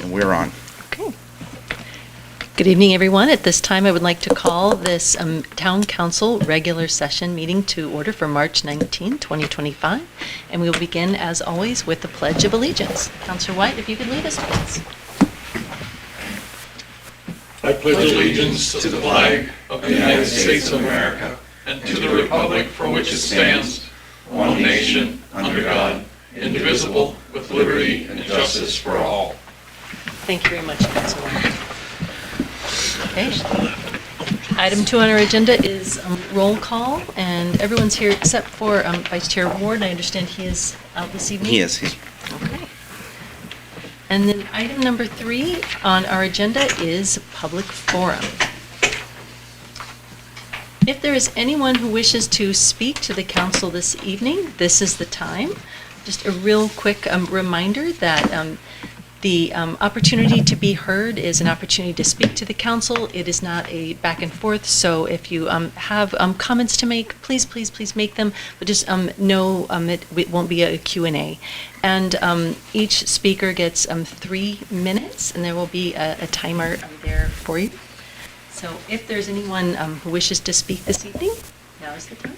And we're on. Okay. Good evening, everyone. At this time, I would like to call this Town Council regular session meeting to order for March 19, 2025. And we will begin, as always, with the Pledge of Allegiance. Councillor White, if you could lead us, please. I pledge allegiance to the flag of the United States of America and to the republic for which it stands, one nation, under God, indivisible, with liberty and justice for all. Thank you very much, Councillor White. Okay. Item 2 on our agenda is roll call, and everyone's here except for Vice Chair Ward. I understand he is out this evening. He is. Okay. And then item number 3 on our agenda is public forum. If there is anyone who wishes to speak to the council this evening, this is the time. Just a real quick reminder that the opportunity to be heard is an opportunity to speak to the council. It is not a back and forth, so if you have comments to make, please make them, but just know it won't be a Q&A. And each speaker gets 3 minutes, and there will be a timer there for you. So if there's anyone who wishes to speak this evening, now is the time.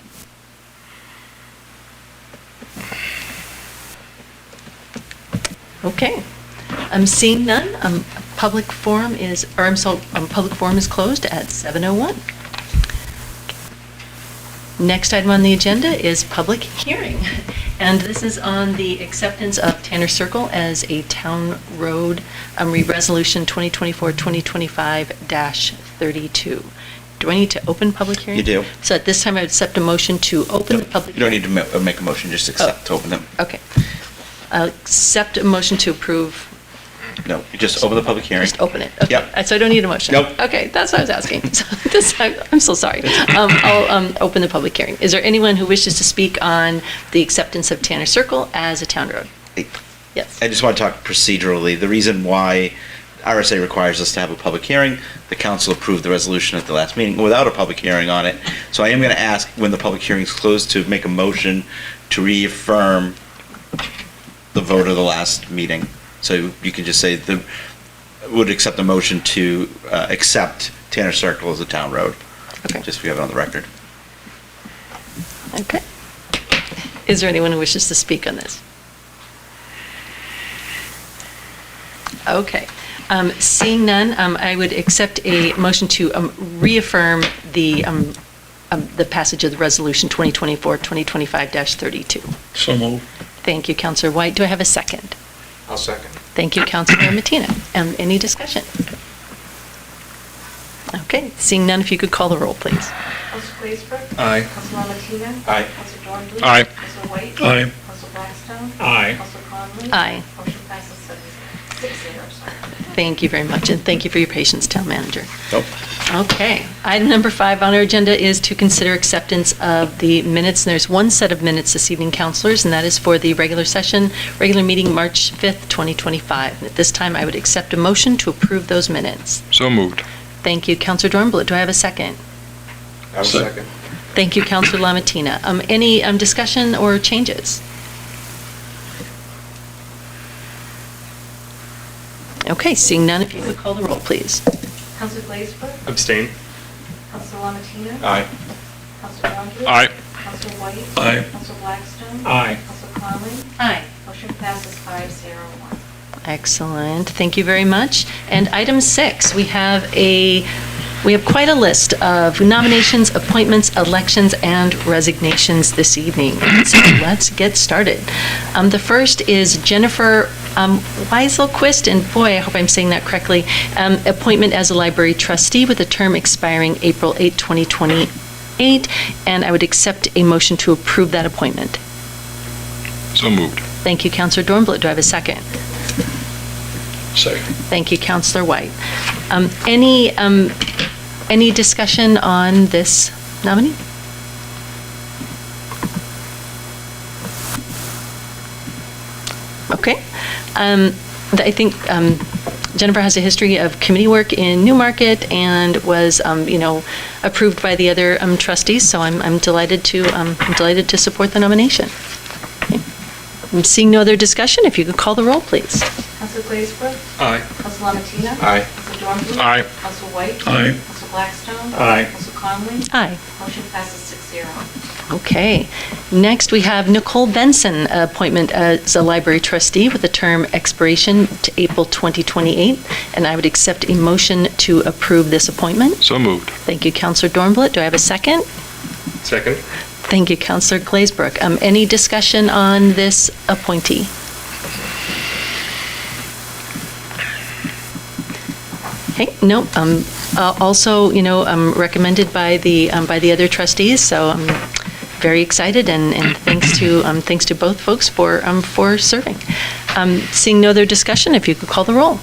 Okay. I'm seeing none. Public forum is closed at 7:01. Next item on the agenda is public hearing, and this is on the acceptance of Tanner Circle as a town road, resolution 2024-2025-32. Do I need to open public hearing? You do. So at this time, I would accept a motion to open the public. You don't need to make a motion, just accept to open them. Okay. I'll accept a motion to approve. No, you just open the public hearing. Just open it. Okay. Yep. So I don't need a motion. Nope. Okay, that's what I was asking. So this time, I'm so sorry. I'll open the public hearing. Is there anyone who wishes to speak on the acceptance of Tanner Circle as a town road? Yes. I just want to talk procedurally. The reason why RSA requires us to have a public hearing, the council approved the resolution at the last meeting without a public hearing on it. So I am going to ask, when the public hearing is closed, to make a motion to reaffirm the vote of the last meeting. So you can just say would accept the motion to accept Tanner Circle as a town road. Okay. Just so we have it on the record. Okay. Is there anyone who wishes to speak on this? Okay. Seeing none, I would accept a motion to reaffirm the passage of the resolution 2024-2025-32. So moved. Thank you, Councillor White. Do I have a second? I'll second. Thank you, Councillor Mattina. Any discussion? Okay, seeing none, if you could call the roll, please. Councillor Glazebrook. Aye. Councillor Mattina. Aye. Councillor Dornbush. Aye. Councillor White. Aye. Councillor Blackstone. Aye. Councillor Conley. Aye. Motion passes 6-0. Thank you very much, and thank you for your patience, Town Manager. Nope. Okay, item number 5 on our agenda is to consider acceptance of the minutes. And there's one set of minutes this evening, councilors, and that is for the regular meeting, March 5th, 2025. And at this time, I would accept a motion to approve those minutes. So moved. Thank you, Councillor Dornbluth. Do I have a second? I'll second. Thank you, Councillor Lamattina. Any discussion or changes? Okay, seeing none, if you could call the roll, please. Councillor Glazebrook. Abstain. Councillor Lamattina. Aye. Councillor Dornbush. Aye. Councillor White. Aye. Councillor Blackstone. Aye. Councillor Conley. Aye. Motion passes 5-0-1. Excellent. Thank you very much. And item 6, we have quite a list of nominations, appointments, elections, and resignations this evening. So let's get started. The first is Jennifer Weiselquist, and boy, I hope I'm saying that correctly, appointment as a library trustee with a term expiring April 8, 2028, and I would accept a motion to approve that appointment. So moved. Thank you, Councillor Dornbluth. Do I have a second? Second. Thank you, Councillor White. Any discussion on this nominee? Okay. I think Jennifer has a history of committee work in Newmarket and was, approved by the other trustees. So I'm delighted to support the nomination. Okay. And seeing no other discussion, if you could call the roll, please. Council Glazebrook? Aye. Council Lamatina? Aye. Council Dornbluth? Aye. Council White? Aye. Council Blackstone? Aye. Council Conley? Aye. Motion passes 6-0. Okay. Next, we have Nicole Benson, appointment as a library trustee with a term expiration to April 2028, and I would accept a motion to approve this appointment. So moved. Thank you, Councillor Dornbluth. Do I have a second? Second. Thank you, Councillor Glazebrook. Any discussion on this appointee? Okay, no, also, recommended by the other trustees, so I'm very excited, and thanks to both folks for serving. Seeing no other discussion, if you could call the roll.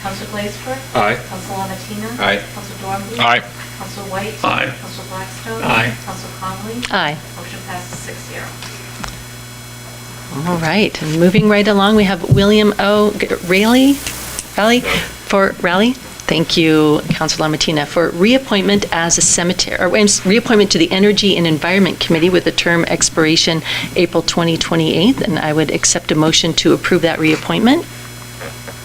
Council Glazebrook? Aye. Council Lamatina? Aye. Council Dornbluth? Aye. Council White? Aye. Council Blackstone? Aye. Council Conley? Aye. Motion passes 6-0. All right, and moving right along, we have William O. Raleigh for Raleigh. Thank you, Councilor Lamatina, for reappointment as a cemetery, or reappointment to the Energy and Environment Committee with a term expiration April 2028, and I would accept a motion to approve that reappointment.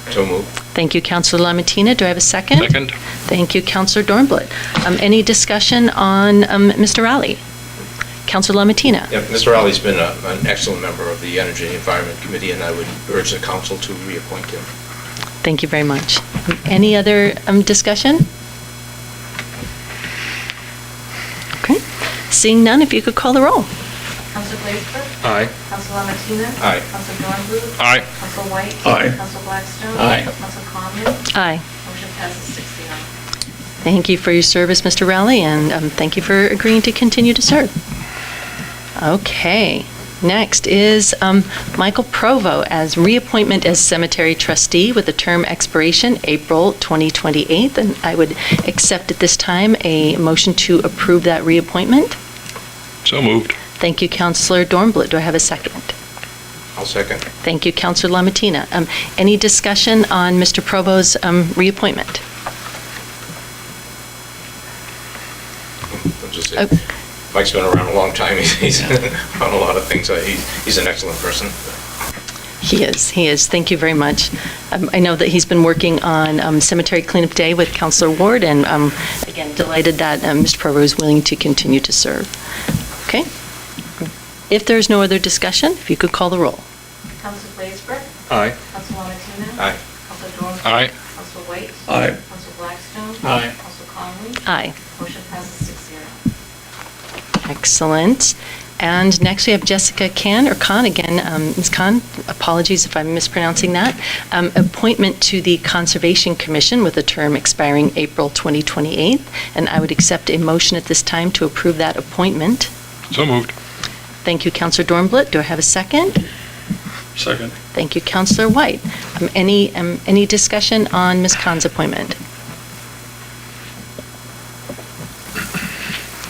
So moved. Thank you, Councilor Lamatina. Do I have a second? Second. Thank you, Councilor Dornbluth. Any discussion on Mr. Raleigh? Councilor Lamatina. Yeah, Mr. Raleigh's been an excellent member of the Energy and Environment Committee, and I would urge the council to reappoint him. Thank you very much. Any other discussion? Okay. Seeing none, if you could call the roll. Council Glazebrook? Aye. Council Lamatina? Aye. Council Dornbluth? Aye. Council White? Aye. Council Blackstone? Aye. Council Conley? Aye. Motion passes 6-0. Thank you for your service, Mr. Raleigh, and thank you for agreeing to continue to serve. Okay. Next is Michael Provo as reappointment as cemetery trustee with a term expiration April 2028, and I would accept at this time a motion to approve that reappointment. So moved. Thank you, Councilor Dornbluth. Do I have a second? I'll second. Thank you, Councilor Lamatina. Any discussion on Mr. Provo's reappointment? I'll just say, Mike's been around a long time. He's on a lot of things. He's an excellent person. He is. Thank you very much. I know that he's been working on Cemetery Cleanup Day with Councilor Ward, and again, delighted that Mr. Provo is willing to continue to serve. Okay. If there's no other discussion, if you could call the roll. Council Glazebrook? Aye. Council Lamatina? Aye. Council Dornbluth? Aye. Council White? Aye. Council Blackstone? Aye. Council Conley? Aye. Motion passes 6-0. Excellent. And next we have Jessica Kahn, or Khan again. Ms. Khan, apologies if I'm mispronouncing that. Appointment to the Conservation Commission with a term expiring April 2028. And I would accept a motion at this time to approve that appointment. So moved. Thank you, Councilor Dornbluth. Do I have a second? Second. Thank you, Councilor White. Any discussion on Ms. Khan's appointment?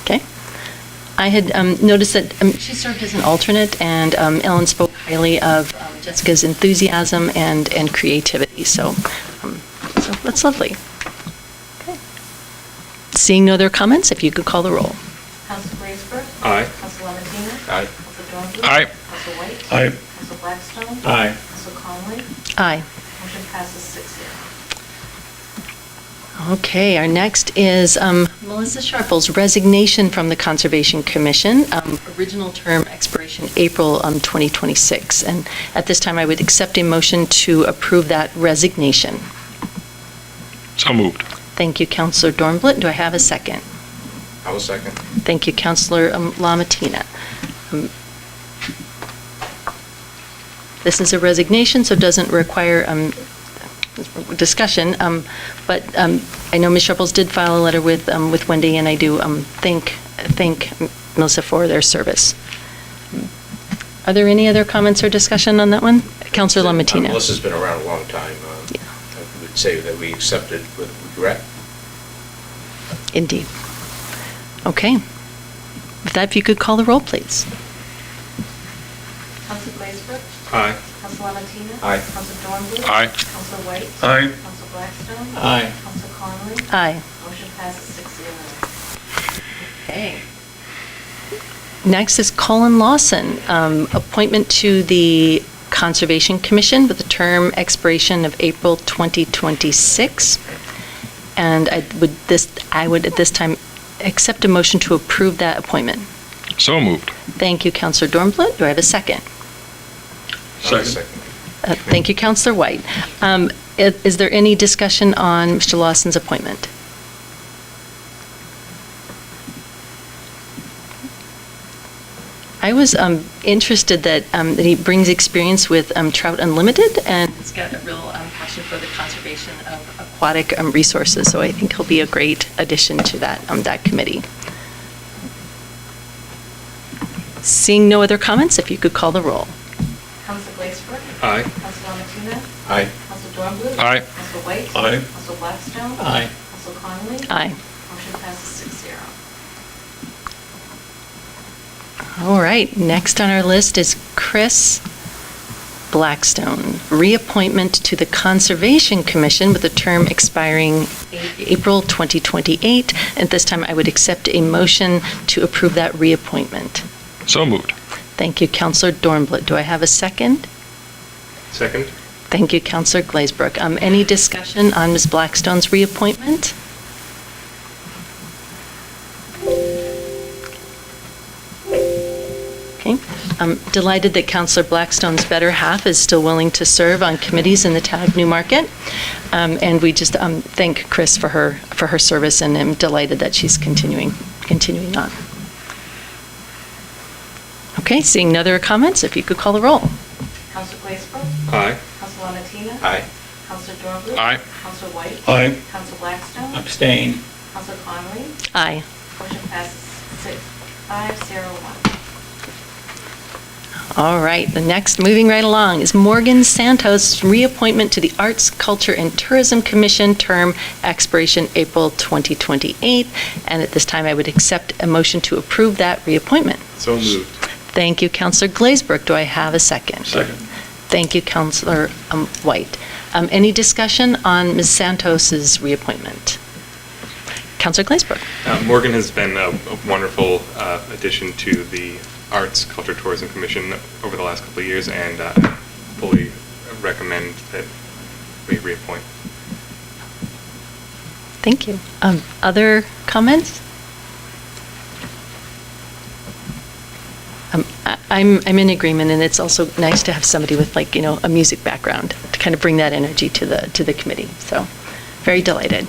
Okay. I had noticed that she served as an alternate, and Ellen spoke highly of Jessica's enthusiasm and creativity, so that's lovely. Okay. Seeing no other comments, if you could call the roll. Council Glazebrook? Aye. Council Lamatina? Aye. Council Dornbluth? Aye. Council White? Aye. Council Blackstone? Aye. Council Conley? Aye. Motion passes 6-0. Okay, our next is Melissa Sharple's resignation from the Conservation Commission, original term expiration April 2026. And at this time, I would accept a motion to approve that resignation. So moved. Thank you, Councilor Dornbluth. Do I have a second? I will second. Thank you, Councilor Lamatina. This is a resignation, so doesn't require discussion, but I know Ms. Sharples did file a letter with Wendy, and I do thank Melissa for their service. Are there any other comments or discussion on that one? Councilor Lamatina. Melissa's been around a long time. Yeah. I would say that we accept it with regret. Indeed. Okay. With that, if you could call the roll, please. Council Glazebrook? Aye. Council Lamatina? Aye. Council Dornbluth? Aye. Council White? Aye. Council Blackstone? Aye. Council Conley? Aye. Motion passes 6-0. Okay. Next is Colin Lawson, appointment to the Conservation Commission with a term expiration of April 2026. And I would at this time accept a motion to approve that appointment. So moved. Thank you, Councillor Dornbluth. Do I have a second? Second. Thank you, Councillor White. Is there any discussion on Mr. Lawson's appointment? I was interested that he brings experience with Trout Unlimited, and he's got a real passion for the conservation of aquatic resources, so I think he'll be a great addition to that committee. Seeing no other comments, if you could call the roll. Council Glazebrook. Aye. Council Lamatina. Aye. Council Dornbluth. Aye. Council White. Aye. Council Blackstone. Aye. Council Conley. Aye. Motion passes 6-0. All right, next on our list is Chris Blackstone, reappointment to the Conservation Commission with a term expiring April 2028. At this time, I would accept a motion to approve that reappointment. So moved. Thank you, Councillor Dornbluth. Do I have a second? Second. Thank you, Councillor Glazebrook. Any discussion on Ms. Blackstone's reappointment? Okay. I'm delighted that Councillor Blackstone's better half is still willing to serve on committees in the town of Newmarket. And we just thank Chris for her service, and I'm delighted that she's continuing on. Okay, seeing no other comments, if you could call the roll. Council Glazebrook. Aye. Council Lamatina. Aye. Council Dornbluth. Aye. Council White. Aye. Council Blackstone. Abstain. Council Conley. Aye. Motion passes 5-0-1. All right, the next, moving right along, is Morgan Santos, reappointment to the Arts, Culture, and Tourism Commission, term expiration April 2028. And at this time, I would accept a motion to approve that reappointment. So moved. Thank you, Councillor Glazebrook. Do I have a second? Second. Thank you, Councillor White. Any discussion on Ms. Santos's reappointment? Councillor Glazebrook. Morgan has been a wonderful addition to the Arts, Culture, Tourism Commission over the last couple of years, and fully recommend that we reappoint. Thank you. Other comments? I'm in agreement, and it's also nice to have somebody with, like, a music background to kind of bring that energy to the committee. So, very delighted.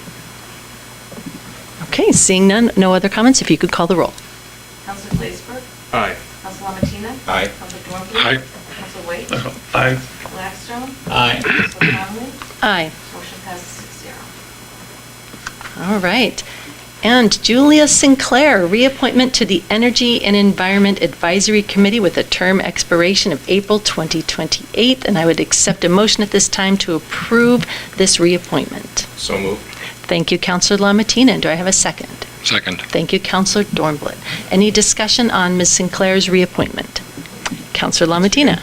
Okay, seeing no other comments, if you could call the roll. Council Glazebrook. Aye. Council Lamatina. Aye. Council Dornbluth. Aye. Council White. Aye. Blackstone. Aye. Council Conley. Aye. Motion passes 6-0. All right. And Julia Sinclair, reappointment to the Energy and Environment Advisory Committee with a term expiration of April 2028. And I would accept a motion at this time to approve this reappointment. So moved. Thank you, Councillor Lamatina. Do I have a second? Second. Thank you, Councillor Dornbluth. Any discussion on Ms. Sinclair's reappointment? Councillor Lamatina.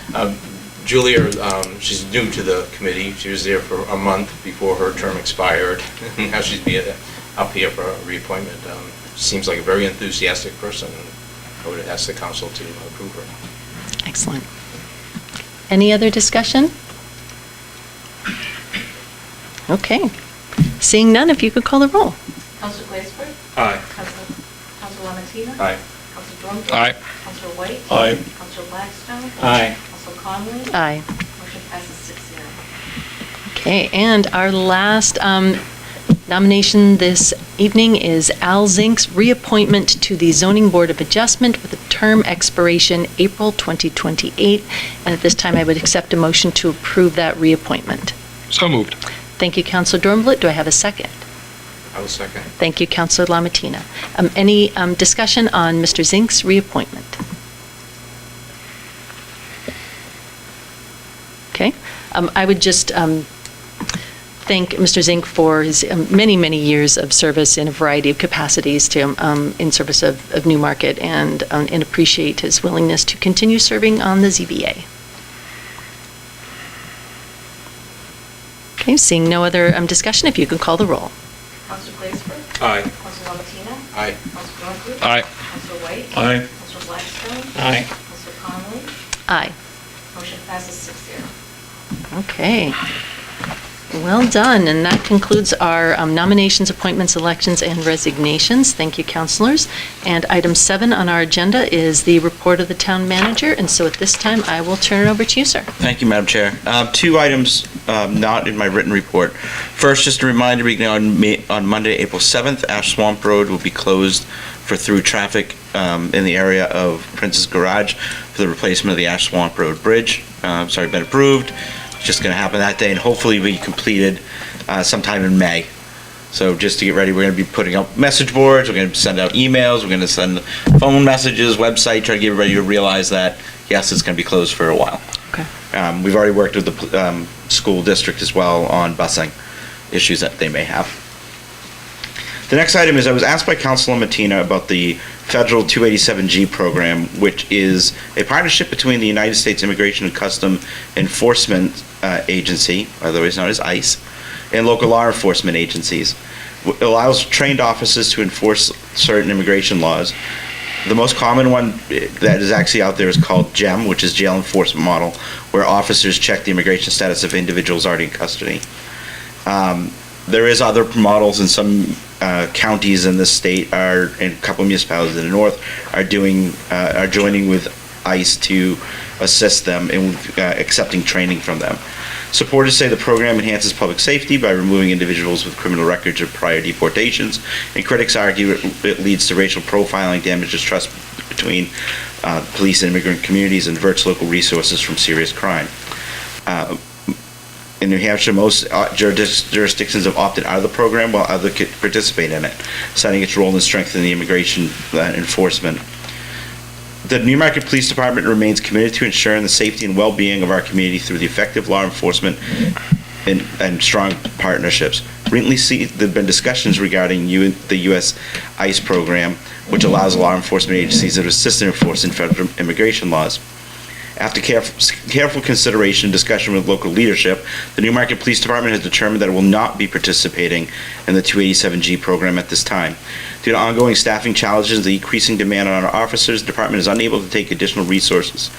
Julia, she's new to the committee. She was there for a month before her term expired. Now she's up here for a reappointment. Seems like a very enthusiastic person. I would ask the council to approve her. Excellent. Any other discussion? Okay. Seeing none, if you could call the roll. Council Glazebrook. Aye. Council Lamatina. Aye. Council Dornbluth. Aye. Council White. Aye. Council Blackstone. Aye. Council Conley. Aye. Motion passes 6-0. Okay, and our last nomination this evening is Al Zink's reappointment to the Zoning Board of Adjustment with a term expiration April 2028. And at this time, I would accept a motion to approve that reappointment. So moved. Thank you, Councillor Dornbluth. Do I have a second? I will second. Thank you, Councillor Lamatina. Any discussion on Mr. Zink's reappointment? Okay. I would just thank Mr. Zink for his many, many years of service in a variety of capacities in service of Newmarket, and appreciate his willingness to continue serving on the ZBA. Okay, seeing no other discussion, if you can call the roll. Council Glazebrook. Aye. Council Lamatina. Aye. Council Dornbluth. Aye. Council White. Aye. Council Blackstone. Aye. Mr. Conley. Aye. Motion passes 6-0. Okay. Well done, and that concludes our nominations, appointments, elections, and resignations. Thank you, councilors. And item 7 on our agenda is the report of the town manager, and so at this time, I will turn it over to you, sir. Thank you, Madam Chair. 2 items not in my written report. First, just a reminder, on Monday, April 7th, Ash Swamp Road will be closed for through traffic in the area of Prince's Garage for the replacement of the Ash Swamp Road Bridge. Been approved. It's just going to happen that day, and hopefully be completed sometime in May. So just to get ready, we're going to be putting up message boards, we're going to send out emails, we're going to send phone messages, website, try to get everybody to realize that, yes, it's going to be closed for a while. Okay. We've already worked with the school district as well on busing issues that they may have. The next item is I was asked by Councilor Mattina about the federal 287G program, which is a partnership between the United States Immigration and Custom Enforcement Agency, otherwise known as ICE, and local law enforcement agencies. It allows trained officers to enforce certain immigration laws. The most common one that is actually out there is called GEM, which is Jail Enforcement Model, where officers check the immigration status of individuals already in custody. There is other models in some counties in the state, and a couple of municipalities in the north are joining with ICE to assist them in accepting training from them. Supporters say the program enhances public safety by removing individuals with criminal records or prior deportations, and critics argue it leads to racial profiling, damages trust between police and immigrant communities, and diverts local resources from serious crime. In New Hampshire, most jurisdictions have opted out of the program while others could participate in it, citing its role in strengthening the immigration enforcement. The Newmarket Police Department remains committed to ensuring the safety and well-being of our community through the effective law enforcement and strong partnerships. Recently, there have been discussions regarding the U.S. ICE program, which allows law enforcement agencies to assist in enforcing federal immigration laws. After careful consideration and discussion with local leadership, the Newmarket Police Department has determined that it will not be participating in the 287G program at this time. Due to ongoing staffing challenges and the increasing demand on our officers, the department is unable to take additional resources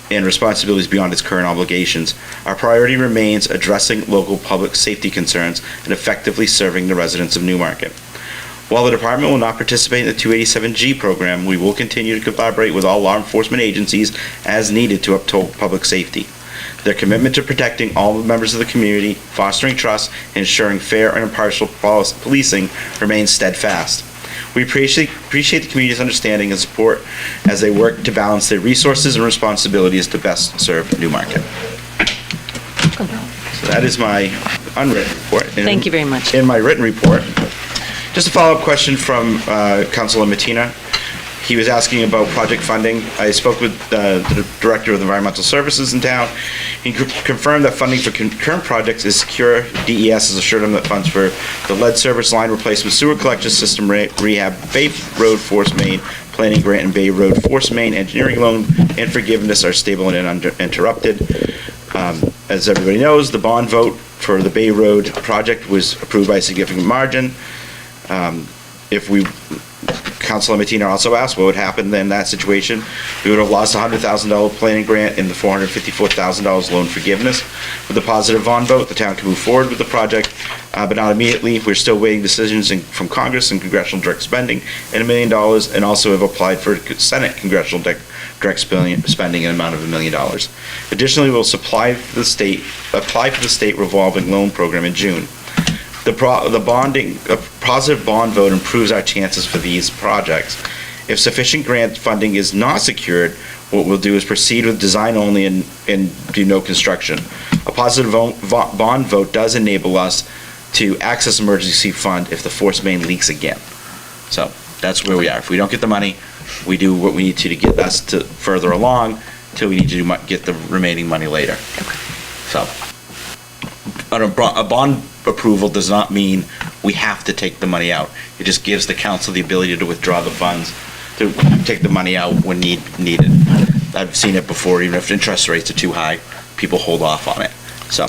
and responsibilities beyond its current obligations. Our priority remains addressing local public safety concerns and effectively serving the residents of Newmarket. While the department will not participate in the 287G program, we will continue to collaborate with all law enforcement agencies as needed to uphold public safety. Their commitment to protecting all the members of the community, fostering trust, and ensuring fair and impartial policing remains steadfast. We appreciate the community's understanding and support as they work to balance their resources and responsibilities to best serve Newmarket. So that is my unwritten report. Thank you very much. In my written report, just a follow-up question from Councilor Mattina. He was asking about project funding. I spoke with the Director of Environmental Services in town. He confirmed that funding for current projects is secure. DES has assured him that funds for the lead service line replacement, sewer collection system rehab, Bay Road Force Main Planning Grant, and Bay Road Force Main Engineering Loan and forgiveness are stable and uninterrupted. As everybody knows, the bond vote for the Bay Road project was approved by a significant margin. Councilor Mattina also asked what would happen in that situation. We would have lost a $100,000 planning grant and the $454,000 loan forgiveness. With the positive bond vote, the town can move forward with the project, but not immediately. We're still waiting decisions from Congress and congressional direct spending and $1 million, and also have applied for Senate congressional direct spending in an amount of $1 million. Additionally, we'll apply for the state revolving loan program in June. A positive bond vote improves our chances for these projects. If sufficient grant funding is not secured, what we'll do is proceed with design only and do no construction. A positive bond vote does enable us to access emergency fund if the force main leaks again. So that's where we are. If we don't get the money, we do what we need to get us to further along till we need to get the remaining money later. So a bond approval does not mean we have to take the money out. It just gives the council the ability to withdraw the funds, to take the money out when needed. I've seen it before. Even if interest rates are too high, people hold off on it. So,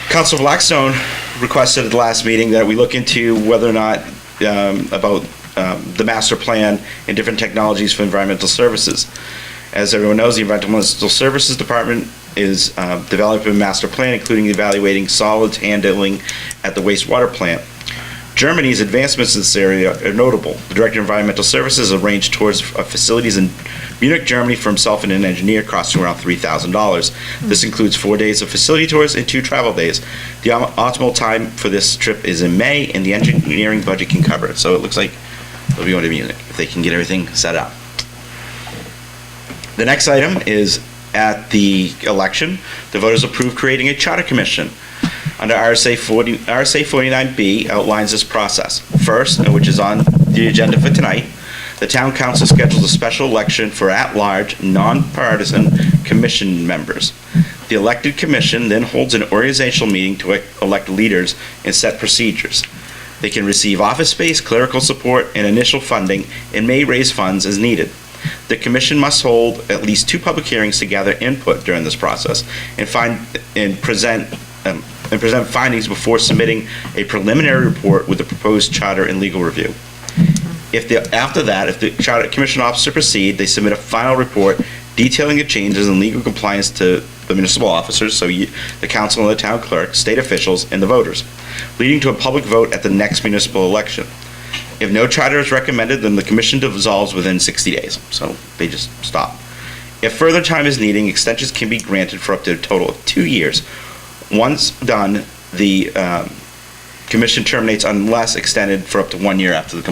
Councilor Blackstone requested at the last meeting that we look into whether or not about the master plan and different technologies for environmental services. As everyone knows, the Environmental Services Department is developing a master plan, including evaluating solids handling at the wastewater plant. Germany's advancements in this area are notable. The Director of Environmental Services arranged tours of facilities in Munich, Germany for himself and an engineer, costing around $3,000. This includes 4 days of facility tours and 2 travel days. The optimal time for this trip is in May, and the engineering budget can cover it. So it looks like they'll be going to Munich if they can get everything set up. The next item is at the election, the voters approved creating a charter commission. Under RSA 49B outlines this process. First, and which is on the agenda for tonight, the town council schedules a special election for at-large, non-partisan commission members. The elected commission then holds an organizational meeting to elect leaders and set procedures. They can receive office space, clerical support, and initial funding, and may raise funds as needed. The commission must hold at least 2 public hearings to gather input during this process and present findings before submitting a preliminary report with the proposed charter and legal review. After that, if the charter commission officer proceed, they submit a final report detailing the changes in legal compliance to the municipal officers, so the council and the town clerk, state officials, and the voters, leading to a public vote at the next municipal election. If no charter is recommended, then the commission dissolves within 60 days, so they just stop. If further time is needed, extensions can be granted for up to a total of 2 years. Once done, the commission terminates unless extended for up to 1 year after the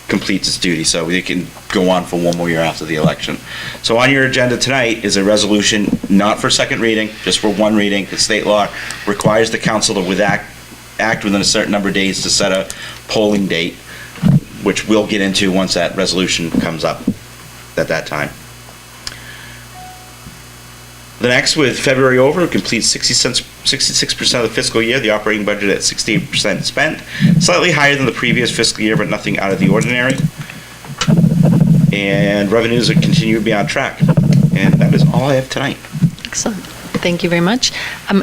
completes its duty, so it can go on for 1 more year after the election. So on your agenda tonight is a resolution not for second reading, just for 1 reading. The state law requires the council to act within a certain number of days to set a polling date, which we'll get into once that resolution comes up at that time. The next, with February over, we complete 66% of the fiscal year, the operating budget at 68% spent, slightly higher than the previous fiscal year, but nothing out of the ordinary. And revenues continue to be on track. And that is all I have tonight. Excellent. Thank you very much.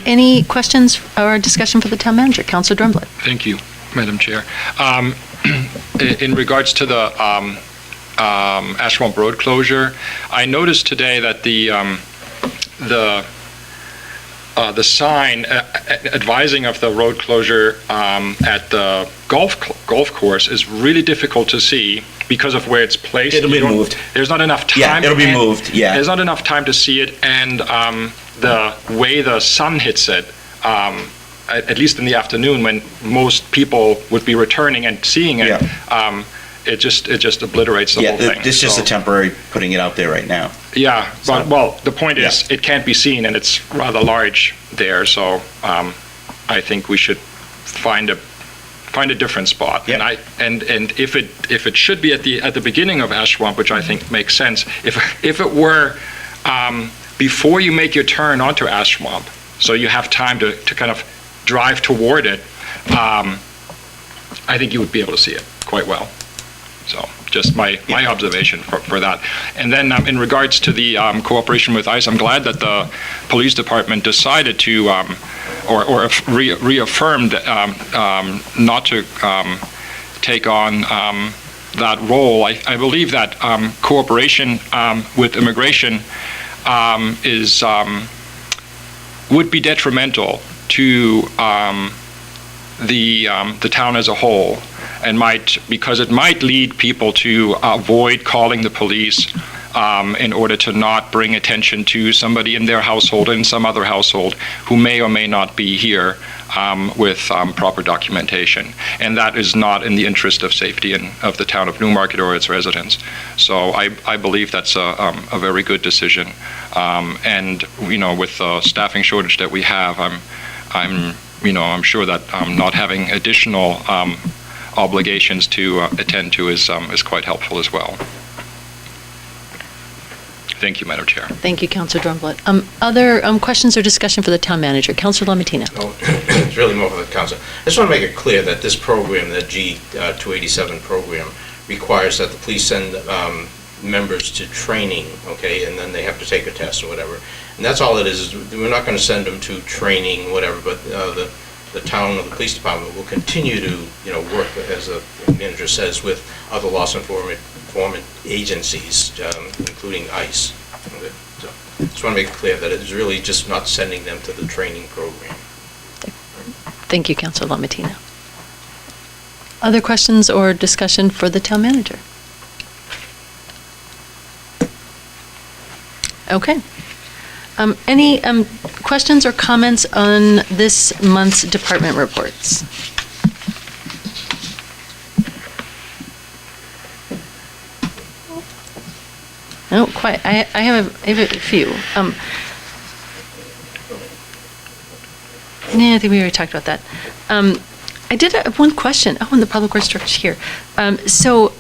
Any questions or discussion for the town manager? Councilor Drumblett. Thank you, Madam Chair. In regards to the Ash Swamp Road closure, I noticed today that the sign advising of the road closure at the golf course is really difficult to see because of where it's placed. It'll be moved. There's not enough time. Yeah, it'll be moved, yeah. There's not enough time to see it, and the way the sun hits it, at least in the afternoon when most people would be returning and seeing it, Yeah. It just obliterates the whole thing. It's just a temporary putting it out there right now. Yeah, but, So- well, the point is, Yeah. it can't be seen, and it's rather large there, so I think we should find a different spot. Yeah. And if it should be at the beginning of Ash Swamp, which I think makes sense, if it were before you make your turn onto Ash Swamp, so you have time to kind of drive toward it, I think you would be able to see it quite well. So just my observation for that. And then in regards to the cooperation with ICE, I'm glad that the police department decided to, or reaffirmed not to take on that role. I believe that cooperation with immigration would be detrimental to the town as a whole, and because it might lead people to avoid calling the police in order to not bring attention to somebody in their household or in some other household who may or may not be here with proper documentation. And that is not in the interest of safety of the town of Newmarket or its residents. So I believe that's a very good decision. And with the staffing shortage that we have, I'm sure that not having additional obligations to attend to is quite helpful as well. Thank you, Madam Chair. Thank you, Councilor Drumblett. Other questions or discussion for the town manager? Councilor Lomatina. Oh, it's really more for the council. I just want to make it clear that this program, the G287 program, requires that the police send members to training, okay, and then they have to take a test or whatever. And that's all it is. We're not going to send them to training, whatever, but the town or the police department will continue to, work, as the manager says, with other loss enforcement agencies, including ICE. So, just want to make it clear that it's really just not sending them to the training program. Thank you, Councilor Lomatina. Other questions or discussion for the town manager? Okay. Any questions or comments on this month's department reports? No, quite. I have a few. Yeah, I think we already talked about that. I did have one question. Oh, and the public works director's here. So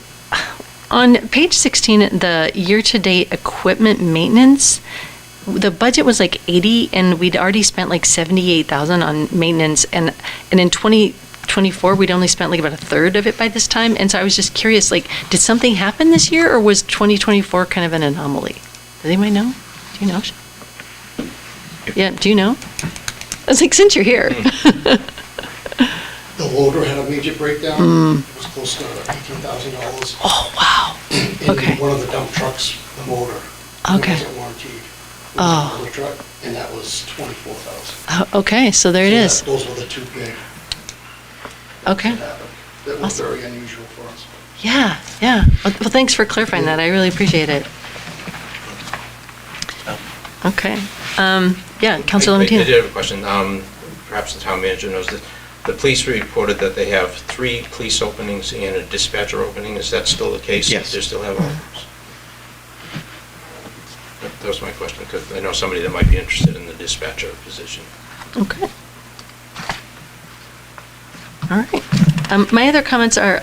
on page 16, the year-to-date equipment maintenance, the budget was like 80, and we'd already spent like 78,000 on maintenance, and in 2024 we'd only spent like about a third of it by this time. And so I was just curious, like, did something happen this year, or was 2024 kind of an anomaly? Does anybody know? Do you know? Yeah, do you know? I was like, since you're here. The loader had a major breakdown. It was close to $18,000. Oh, wow. In Okay. one of the dump trucks, the motor. Okay. It wasn't warranted. It Oh. was another truck, and that was $24,000. Okay, so there it is. Those were the two big Okay. that happened. That was Awesome. very unusual for us. Yeah, yeah. Well, thanks for clarifying that. I really appreciate it. Okay. Yeah, Councilor I Lomatina. did have a question. Perhaps the town manager knows that the police reported that they have 3 police openings and a dispatcher opening. Is that still the case? Yes. They still have openings? That was my question, because I know somebody that might be interested in the dispatcher position. Okay. All right. My other comments are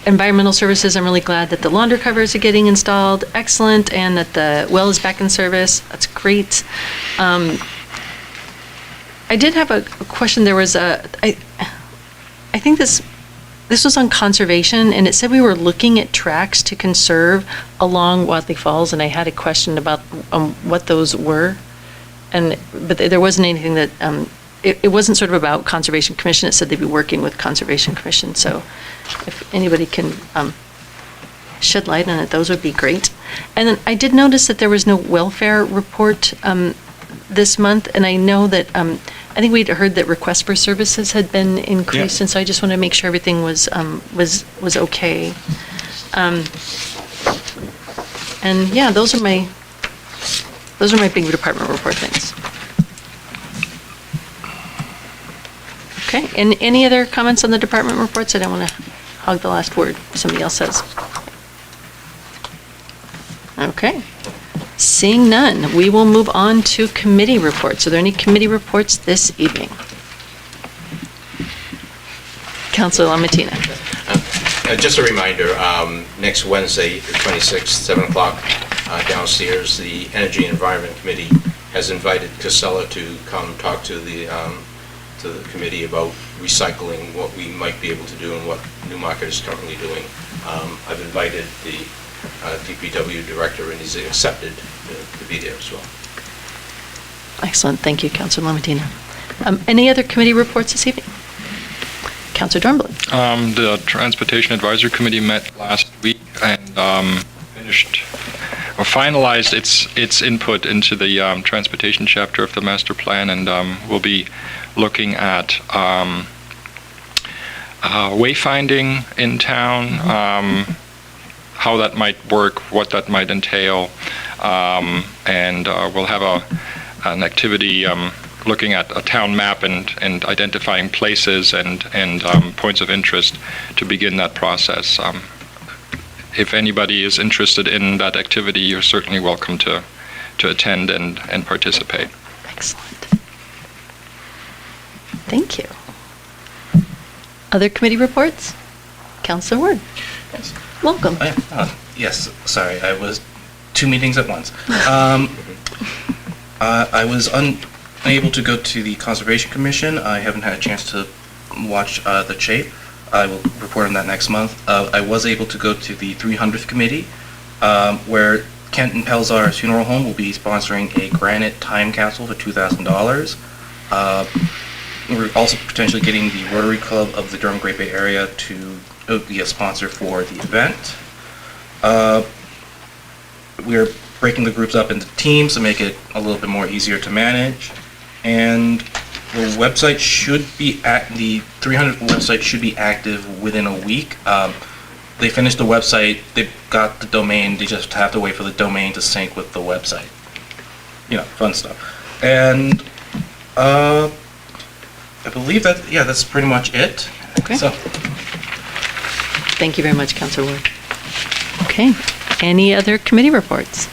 environmental services. I'm really glad that the launder covers are getting installed. Excellent. And that the well is back in service. That's great. I did have a question. There was I think this was on conservation, and it said we were looking at tracks to conserve along Wadley Falls, and I had a question about what those were. But there wasn't anything that, it wasn't sort of about Conservation Commission. It said they'd be working with Conservation Commission. So if anybody can shed light on it, those would be great. And then I did notice that there was no welfare report this month, and I know that, I think we'd heard that requests for services had been increased, Yeah. and so I just want to make sure everything was okay. And yeah, those are my big department report things. Okay, and any other comments on the department reports? I don't want to hog the last word, somebody else says. Okay. Seeing none, we will move on to committee reports. Are there any committee reports this evening? Councilor Lomatina. Just a reminder, next Wednesday, the 26th, 7 o'clock, downstairs, the Energy and Environment Committee has invited Casella to come talk to the committee about recycling, what we might be able to do and what Newmarket is currently doing. I've invited the DPW director, and he's accepted to be there as well. Excellent, thank you, Councilor Lomatina. Any other committee reports this evening? Councilor Dornblum. The Transportation Advisory Committee met last week and finalized its input into the transportation chapter of the master plan, and we'll be looking at wayfinding in town, how that might work, what that might entail, and we'll have an activity looking at a town map and identifying places and points of interest to begin that process. If anybody is interested in that activity, you're certainly welcome to attend and participate. Excellent. Thank you. Other committee reports? Councilor Ward. Yes. Welcome. Yes, sorry, I was 2 meetings at once. I was unable to go to the Conservation Commission. I haven't had a chance to watch the CHAPE. I will report on that next month. I was able to go to the 300th Committee, where Kent and Pelzar's Funeral Home will be sponsoring a granite time capsule for $2,000. we're also potentially getting the Rotary Club of the Durham Great Bay Area to be a sponsor for the event. We're breaking the groups up into teams to make it a little bit more easier to manage. And the website should be the 300 website should be active within a week. They finished the website, they've got the domain, they just have to wait for the domain to sync with the website. You know, fun stuff. And I believe that, yeah, that's pretty much it. Okay. So, Thank you very much, Councilor Ward. Okay, any other committee reports?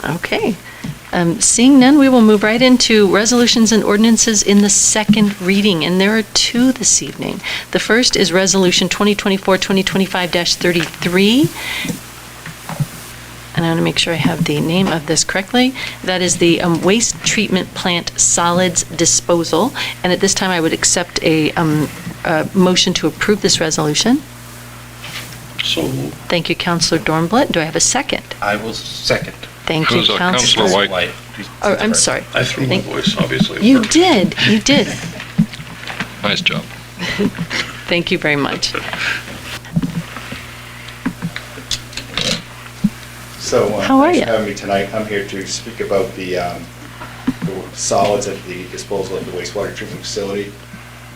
Okay. Seeing none, we will move right into resolutions and ordinances in the second reading, and there are two this evening. The first is Resolution 2024-2025-33, and I want to make sure I have the name of this correctly. That is the waste treatment plant solids disposal, and at this time I would accept a motion to approve this resolution. So moved. Thank you, Councilor Dornblatt. Do I have a second? I will second. Thank you, Who's Councilor. Councilor White? Oh, I'm sorry. I threw my voice, obviously. You did. Nice job. Thank you very much. So, How are thanks you? for having me tonight. I'm here to speak about the solids at the disposal of the wastewater treatment facility.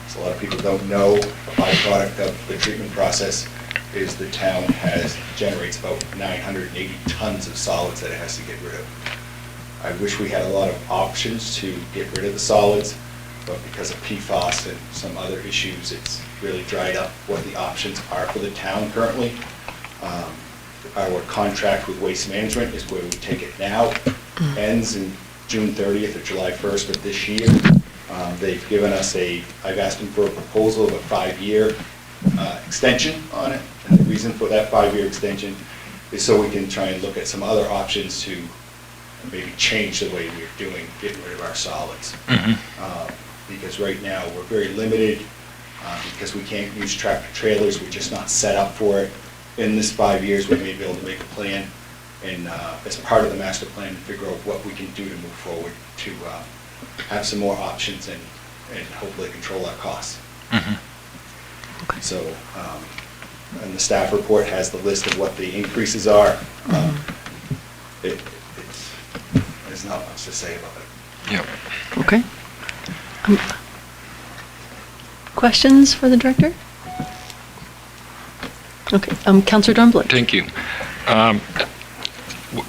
So a lot of people don't know, a byproduct of the treatment process is the town generates about 980 tons of solids that it has to get rid of. I wish we had a lot of options to get rid of the solids, but because of PFAS and some other issues, it's really dried up what the options are for the town currently. Our contract with Waste Management is where we take it now, ends in June 30th or July 1st of this year. They've given us I've asked them for a proposal of a 5-year extension on it. And the reason for that 5-year extension is so we can try and look at some other options to maybe change the way we're getting rid of our solids. Because right now, we're very limited, because we can't use tractor trailers, we're just not set up for it. In this 5 years, we may be able to make a plan, and as part of the master plan, figure out what we can do to move forward to have some more options and hopefully control our costs. So, and the staff report has the list of what the increases are. There's not much to say about it. Yeah. Okay. Questions for the director? Okay, Councilor Dornblatt. Thank you.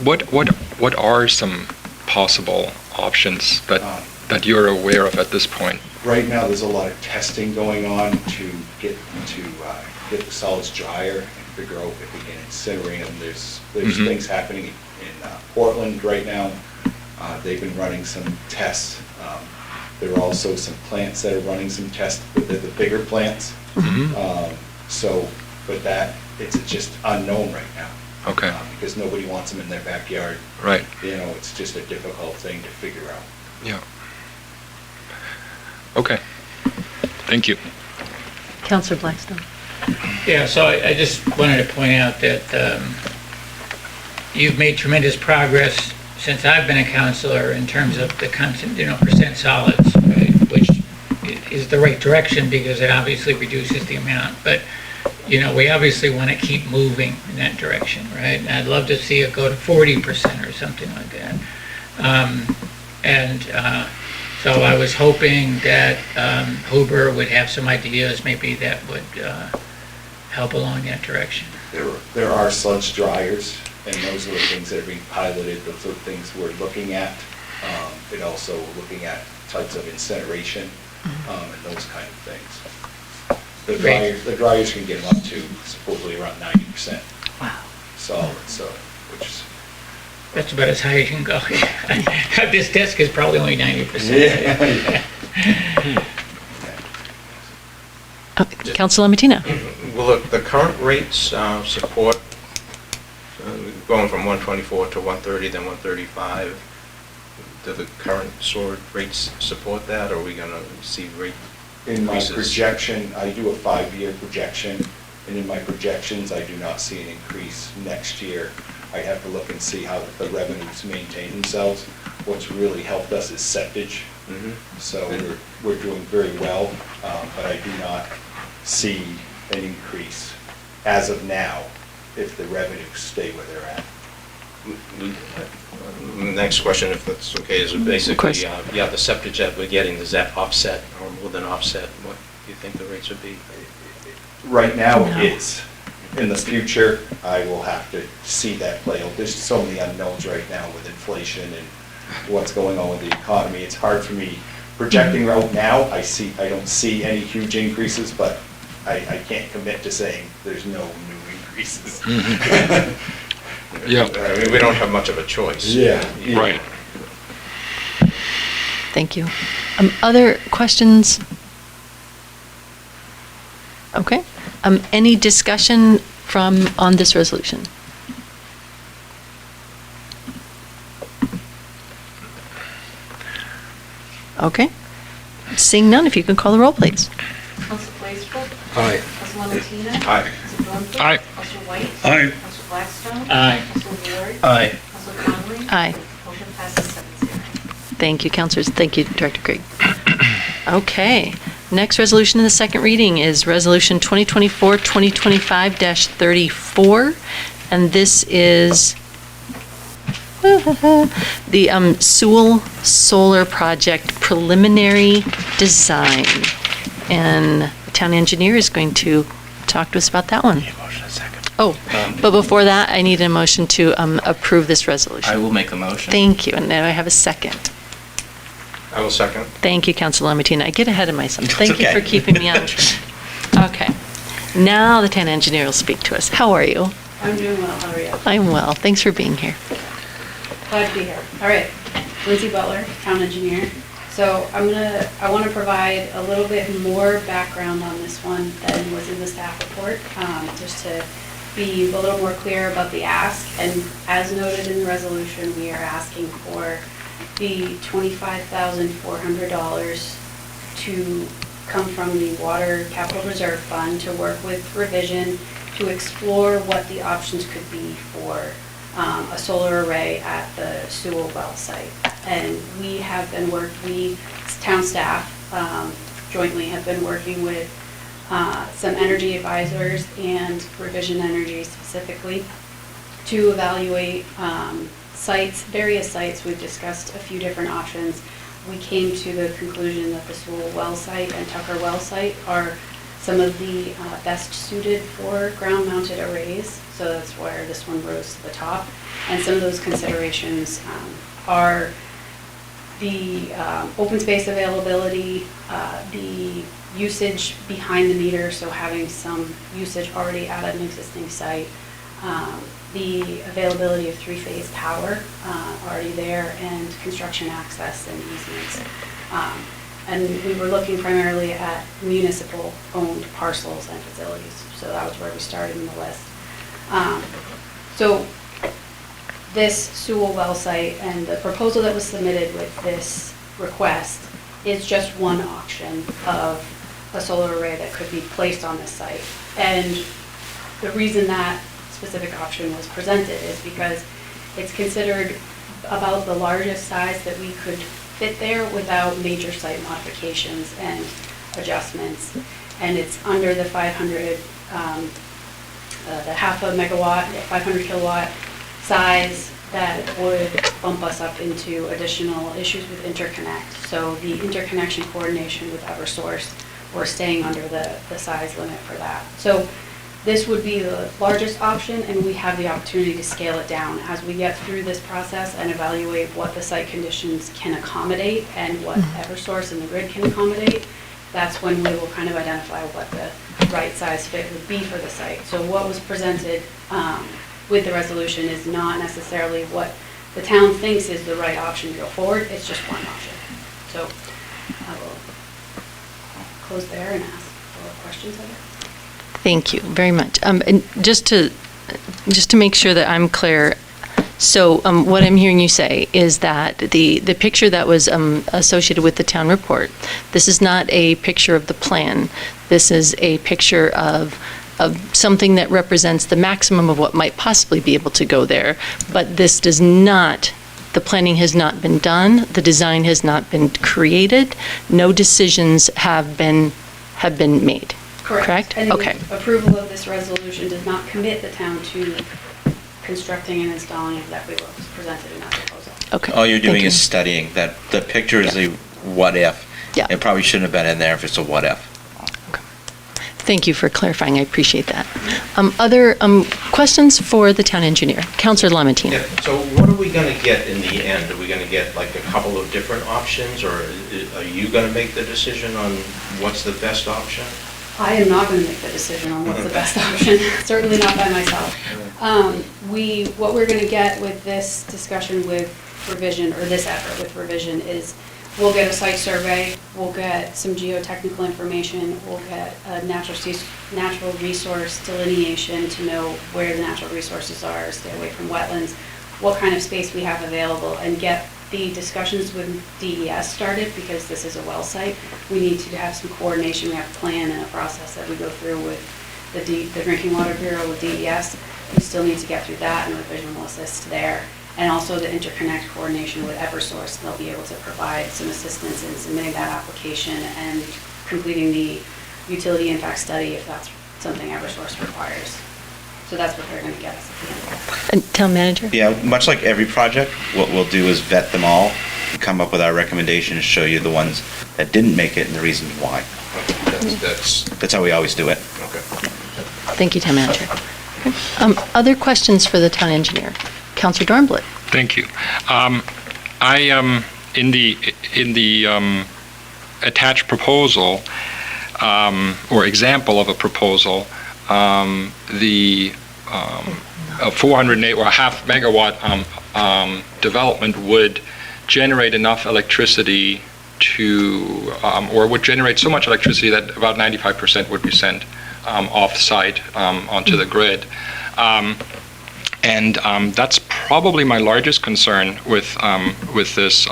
What are some possible options that you're aware of at this point? Right now, there's a lot of testing going on to get the solids drier and figure out if we can incinerate them. There's things happening in Portland right now. They've been running some tests. There are also some plants that are running some tests, but they're the bigger plants. But it's just unknown right now. Okay. Because nobody wants them in their backyard. Right. You know, it's just a difficult thing to figure out. Yeah. Okay. Thank you. Councilor Blackstone. Yeah, so I just wanted to point out that you've made tremendous progress since I've been a councilor in terms of the percent solids, right? Which is the right direction because it obviously reduces the amount. But, we obviously want to keep moving in that direction, right? And I'd love to see it go to 40% or something like that. So I was hoping that Huber would have some ideas maybe that would help along that direction. There are sludge dryers, and those are the things that are being piloted. Those are the things we're looking at. And also looking at types of incineration and those kind of things. The dryers can get them up to supposedly around 90%. Wow. Solid, which is... That's about as high as you can go. This desk is probably only 90%. Councilor Mattina. Will the current rates support going from 124 to 130, then 135? Do the current SOAR rates support that, or are we going to see rate In my increases? projection, I do a 5-year projection, and in my projections, I do not see an increase next year. I'd have to look and see how the revenues maintain themselves. What's really helped us is septage. So we're doing very well, but I do not see an increase as of now if the revenues stay where they're at. The next question, if that's okay, is basically, the septage that we're getting, does that offset or more than offset what you think the rates would be? Right now, it's, in the future, I will have to see that play out. There's so many unknowns right now with inflation and what's going on with the economy. It's hard for me projecting right now. I don't see any huge increases, but I can't commit to saying there's no new increases. Yeah. I mean, we don't have much of a choice. Yeah. Right. Thank you. Other questions? Okay. Any discussion on this resolution? Okay. Seeing none, if you can call the roll, please. Council Blaisdell. Aye. Councilman Martina. Aye. Council Blumquist. Aye. Council White. Aye. Council Blackstone. Aye. Council Ward. Aye. Council Conley. Aye. Motion passes 7-0. Thank you, councilors. Thank you, Director Craig. Okay. Next resolution in the second reading is Resolution 2024-2025-34, and this is the Sewell Solar Project preliminary design. And the town engineer is going to talk to us about that one. Oh, but before that, I need a motion to approve this resolution. I will make a motion. Thank you, and now I have a second. I will second. Thank you, Councilor Matina. I get ahead of myself. That's Thank you okay. for keeping me on track. Okay. Now the town engineer will speak to us. How are you? I'm doing well, how are you? I'm well. Thanks for being here. Glad to be here. All right, Lindsay Butler, town engineer. So I want to provide a little bit more background on this one than was in the staff report, just to be a little more clear about the ask. And as noted in the resolution, we are asking for the $25,400 to come from the Water Capital Reserve Fund to work with Revision to explore what the options could be for a solar array at the Sewell well site. And we town staff jointly have been working with some energy advisors and Revision Energy specifically to evaluate various sites. We've discussed a few different options. We came to the conclusion that the Sewell well site and Tucker well site are some of the best suited for ground-mounted arrays. So that's where this one rose to the top. And some of those considerations are the open space availability, the usage behind the meter, so having some usage already at an existing site, the availability of three-phase power already there, and construction access and easements. And we were looking primarily at municipal-owned parcels and facilities, so that was where we started in the list. So this Sewell well site and the proposal that was submitted with this request is just one option of a solar array that could be placed on this site. And the reason that specific option was presented is because it's considered about the largest size that we could fit there without major site modifications and adjustments. And it's under the 500, the half a megawatt, 500 kilowatt size that would bump us up into additional issues with interconnect. So the interconnection coordination with Eversource, we're staying under the size limit for that. So this would be the largest option, and we have the opportunity to scale it down as we get through this process and evaluate what the site conditions can accommodate and what Eversource and the grid can accommodate. That's when we will kind of identify what the right size fit would be for the site. So what was presented with the resolution is not necessarily what the town thinks is the right option to go forward. It's just one option. So I will close there and ask for questions of it. Thank you very much. And just to make sure that I'm clear, so what I'm hearing you say is that the picture that was associated with the town report, this is not a picture of the plan. This is a picture of something that represents the maximum of what might possibly be able to go there, but this does not, the planning has not been done, the design has not been created, no decisions have been made. Correct? And the Okay. approval of this resolution does not commit the town to constructing and installing exactly what was presented in that proposal. Okay. All you're Thank doing you. is studying that the picture is a what if. Yeah. It probably shouldn't have been in there if it's a what if. Thank you for clarifying. I appreciate that. Other questions for the town engineer? Councilor Lamontina. Yeah, so what are we going to get in the end? Are we going to get like a couple of different options, or are you going to make the decision on what's the best option? I am not going to make the decision on what's the best option, certainly not by myself. What we're going to get with this discussion with revision, or this effort with revision, is we'll get a site survey, we'll get some geotechnical information, we'll get a natural resource delineation to know where the natural resources are, stay away from wetlands, what kind of space we have available, and get the discussions with DES started, because this is a well site. We need to have some coordination, we have a plan and a process that we go through with the Drinking Water Bureau with DES. We still need to get through that, and revision will assist there. And also the interconnect coordination with Eversource. They'll be able to provide some assistance in submitting that application and completing the utility impact study if that's something Eversource requires. So that's what they're going to get us at the end. And town manager? Yeah, much like every project, what we'll do is vet them all, come up with our recommendation, and show you the ones that didn't make it and the reasons why. That's how we always do it. Okay. Thank you, town manager. Okay. Other questions for the town engineer? Councilor Dornblit. Thank you. In the attached proposal, or example of a proposal, the a 408 or a half megawatt development would generate enough electricity to, or would generate so much electricity that about 95% would be sent off-site onto the grid. And that's probably my largest concern with this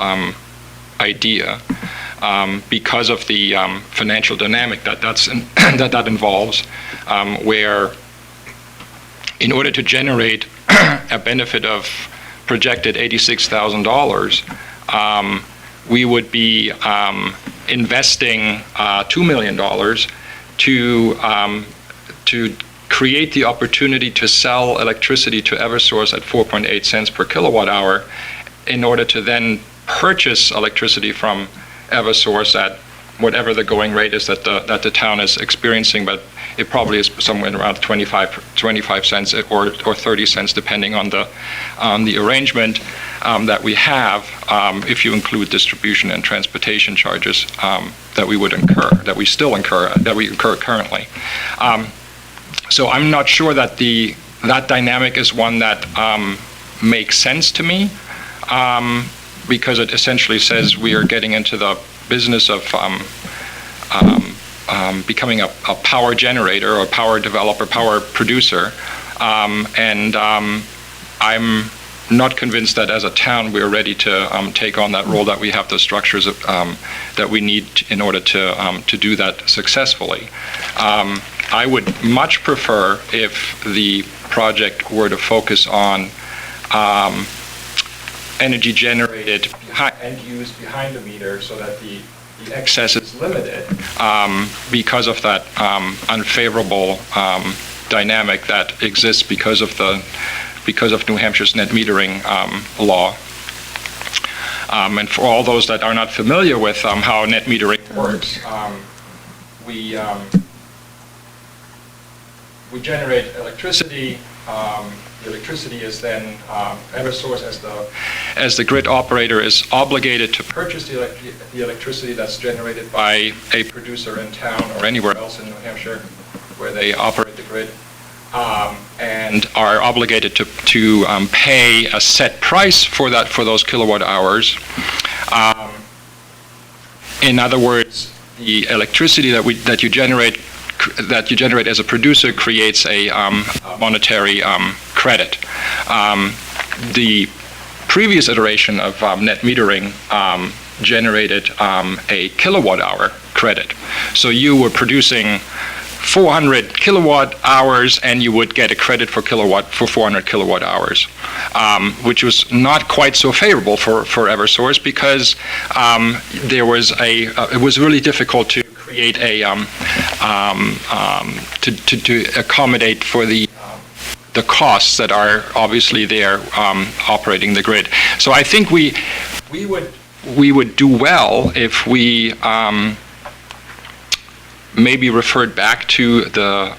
idea, because of the financial dynamic that involves, where in order to generate a benefit of projected $86,000, we would be investing $2 million to create the opportunity to sell electricity to Eversource at 4.8 cents per kilowatt hour, in order to then purchase electricity from Eversource at whatever the going rate is that the town is experiencing, but it probably is somewhere around 25 cents or 30 cents, depending on the arrangement that we have, if you include distribution and transportation charges that we would incur, that we incur currently. So I'm not sure that that dynamic is one that makes sense to me, because it essentially says we are getting into the business of becoming a power generator or power developer, power producer, and I'm not convinced that as a town we're ready to take on that role, that we have the structures that we need in order to do that successfully. I would much prefer if the project were to focus on energy generated and used behind the meter, so that the excess is limited, because of that unfavorable dynamic that exists because of New Hampshire's net metering law. And for all those that are not familiar with how net metering works, we generate electricity. The electricity is then Eversource, as the grid operator, is obligated to purchase the electricity that's generated by a producer in town or anywhere else in New Hampshire where they operate the grid, and are obligated to pay a set price for those kilowatt hours. In other words, the electricity that you generate as a producer creates a monetary credit. The previous iteration of net metering generated a kilowatt hour credit. So you were producing 400 kilowatt hours, and you would get a credit for 400 kilowatt hours, which was not quite so favorable for Eversource because it was really difficult to create to accommodate for the costs that are obviously there operating the grid. So I think we would do well if we maybe referred back to the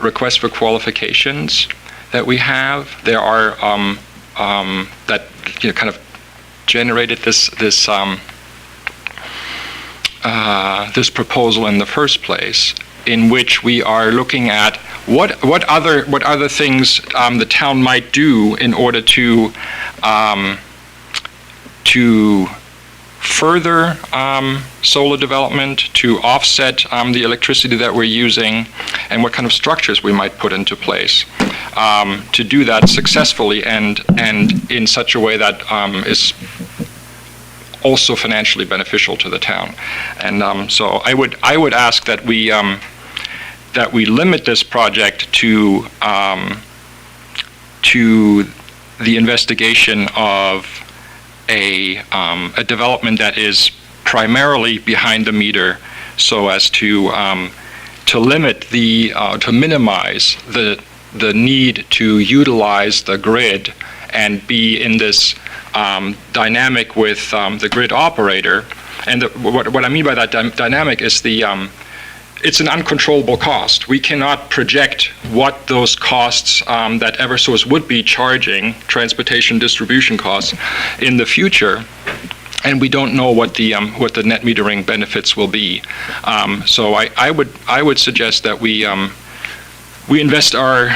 request for qualifications that we have. There are that kind of generated this proposal in the first place, in which we are looking at what other things the town might do in order to further solar development, to offset the electricity that we're using, and what kind of structures we might put into place to do that successfully and in such a way that is also financially beneficial to the town. And so I would ask that we limit this project to the investigation of a development that is primarily behind the meter, so as to limit to minimize the need to utilize the grid and be in this dynamic with the grid operator. And what I mean by that dynamic is it's an uncontrollable cost. We cannot project what those costs that Eversource would be charging, transportation distribution costs, in the future, and we don't know what the net metering benefits will be. So I would suggest that we invest our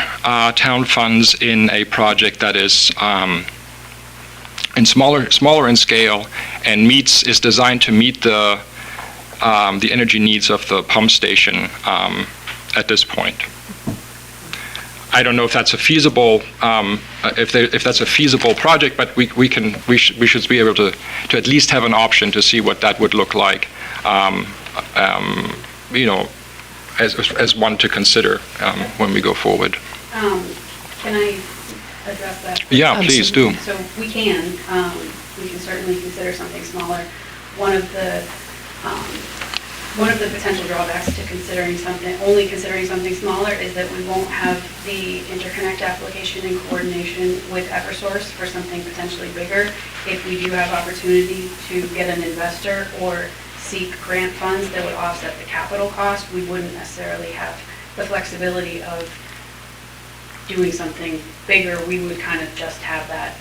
town funds in a project that is smaller in scale and is designed to meet the energy needs of the pump station at this point. I don't know if that's a feasible project, but we should be able to at least have an option to see what that would look like, as one to consider when we go forward. Can I address that? Yeah, please do. So we can certainly consider something smaller. One of the potential drawbacks to only considering something smaller is that we won't have the interconnect application in coordination with Eversource for something potentially bigger. If we do have opportunity to get an investor or seek grant funds that would offset the capital cost, we wouldn't necessarily have the flexibility of doing something bigger. We would kind of just have that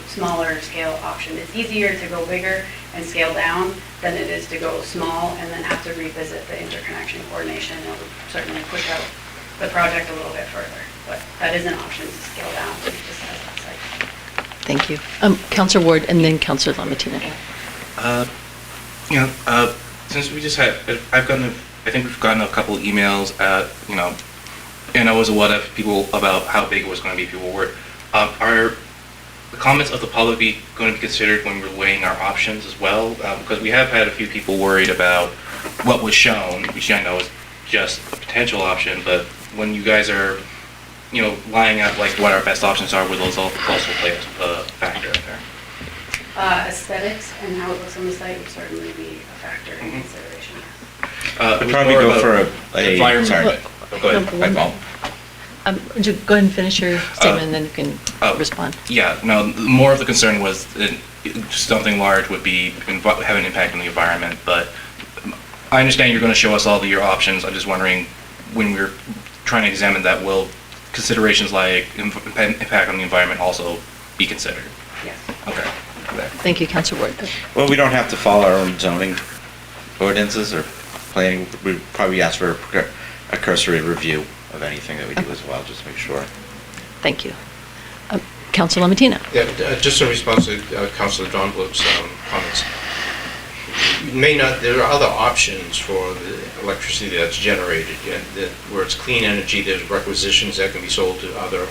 smaller scale option. It's easier to go bigger and scale down than it is to go small and then have to revisit the interconnection coordination. It would certainly push out the project a little bit further, but that is an option to scale down to just as that site. Thank you. Councillor Ward and then Councillor Lamattina. Since we just had, I think we've gotten a couple of emails, and I was what if people about how big it was going to be. People were, are the comments of the public going to be considered when we're weighing our options as well? Because we have had a few people worried about what was shown, which I know is just a potential option, but when you guys are, laying out like what our best options are, will those also play a factor in there? Aesthetics and how it looks on the site would certainly be a factor in consideration. I'd probably go for a environment. sorry. Go ahead. My fault. Just go ahead and finish your statement and then you can respond. Yeah, no, more of the concern was that something large would have an impact on the environment, but I understand you're going to show us all of your options. I'm just wondering, when we're trying to examine that, will considerations like impact on the environment also be considered? Yes. Okay. Thank you, Councillor Ward. Well, we don't have to follow our own zoning ordinances or planning. We'd probably ask for a cursory review of anything that we do as well, just to make sure. Thank you. Councillor Lamattina. Yeah, just in response to Councillor Donbloom's comments. There are other options for the electricity that's generated, where it's clean energy. There's requisitions that can be sold to other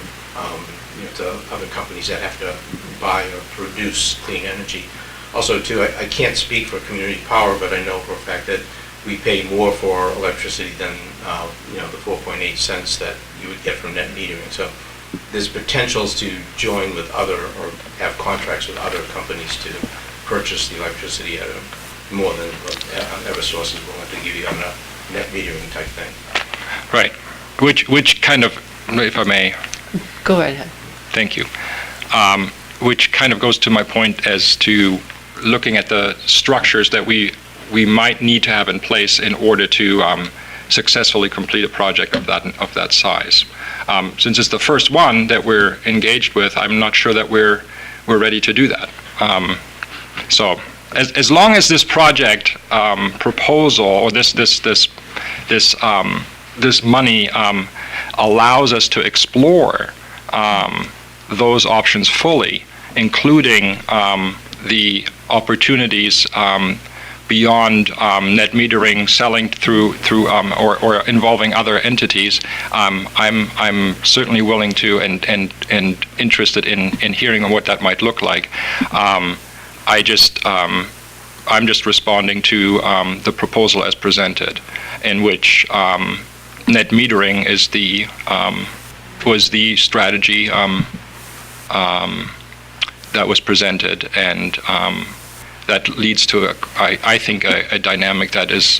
companies that have to buy or produce clean energy. Also, too, I can't speak for community power, but I know for a fact that we pay more for electricity than, the 4.8 cents that you would get from net metering. So there's potentials to join with other, or have contracts with other companies to purchase the electricity at more than what Eversource is willing to give you on a net metering type thing. Right. Which kind of, if I may, Go right ahead. thank you. Which kind of goes to my point as to looking at the structures that we might need to have in place in order to successfully complete a project of that size. Since it's the first one that we're engaged with, I'm not sure that we're ready to do that. So as long as this project proposal, or this money allows us to explore those options fully, including the opportunities beyond net metering, selling through or involving other entities, I'm certainly willing to and interested in hearing what that might look like. I'm just responding to the proposal as presented, in which net metering is was the strategy that was presented, and that leads to I think a dynamic that is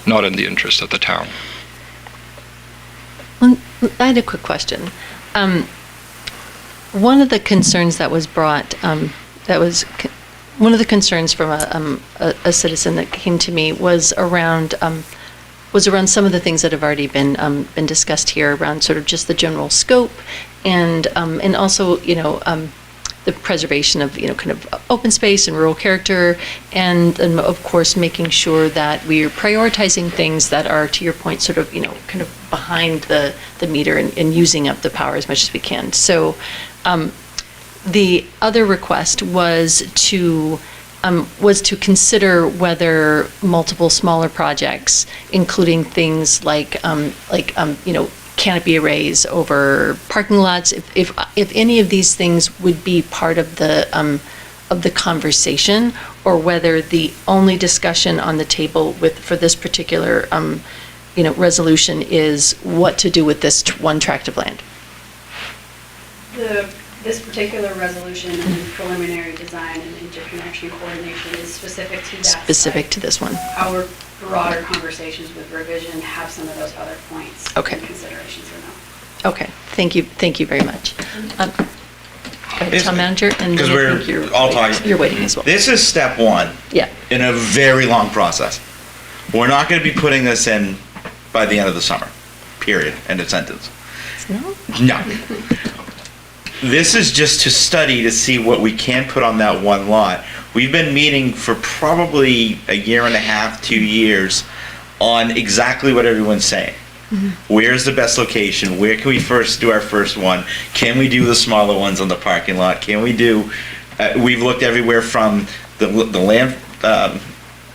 not in the interest of the town. Well, I had a quick question. One of the concerns that was brought, one of the concerns from a citizen that came to me was around some of the things that have already been discussed here around sort of just the general scope and also the preservation of kind of open space and rural character, and of course making sure that we're prioritizing things that are, to your point, sort of kind of behind the meter and using up the power as much as we can. So the other request was to consider whether multiple smaller projects, including things like canopy arrays over parking lots, if any of these things would be part of the conversation, or whether the only discussion on the table for this particular resolution is what to do with this one tract of land. This particular resolution and preliminary design and interconnection coordination is specific to that Specific site. to this one. Our broader conversations with revision have some of those other points Okay. and considerations or no. Okay, thank you very much. Town manager, and Because then I we're think you're all waiting. talking. You're waiting as well. This is step one Yeah. in a very long process. We're not going to be putting this in by the end of the summer, period, end of sentence. No? No. This is just to study to see what we can put on that one lot. We've been meeting for probably a year and a half, 2 years, on exactly what everyone's saying. Where's the best location? Where can we first do our first one? Can we do the smaller ones on the parking lot? Can we do? We've looked everywhere from the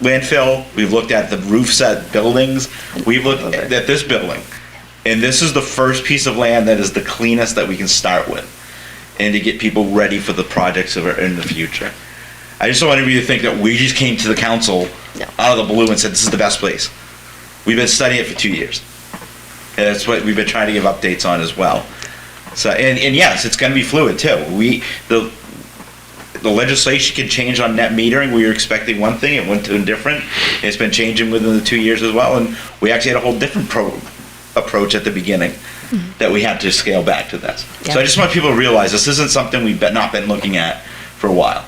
landfill. We've looked at the roofs at buildings. We've looked at this building, and this is the first piece of land that is the cleanest that we can start with, and to get people ready for the projects that are in the future. I just don't want anybody to think that we just came to the council out of the blue and said this is the best place. We've been studying it for 2 years. And that's what we've been trying to give updates on as well. So, and yes, it's going to be fluid too. The legislation can change on net metering. We were expecting one thing, it went to a different. It's been changing within the 2 years as well, and we actually had a whole different approach at the beginning that we had to scale back to this. Yeah. So I just want people to realize this isn't something we've not been looking at for a while.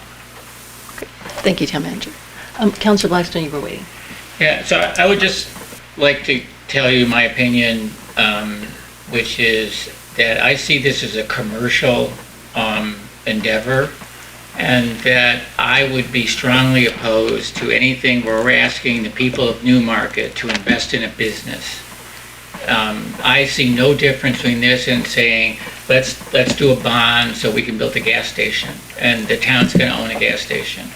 Thank you, Town Manager. Councilor Blackstone, you were waiting. Yeah, so I would just like to tell you my opinion, which is that I see this as a commercial endeavor, and that I would be strongly opposed to anything where we're asking the people of Newmarket to invest in a business. I see no difference between this and saying, let's do a bond so we can build a gas station, and the town's gonna own a gas station.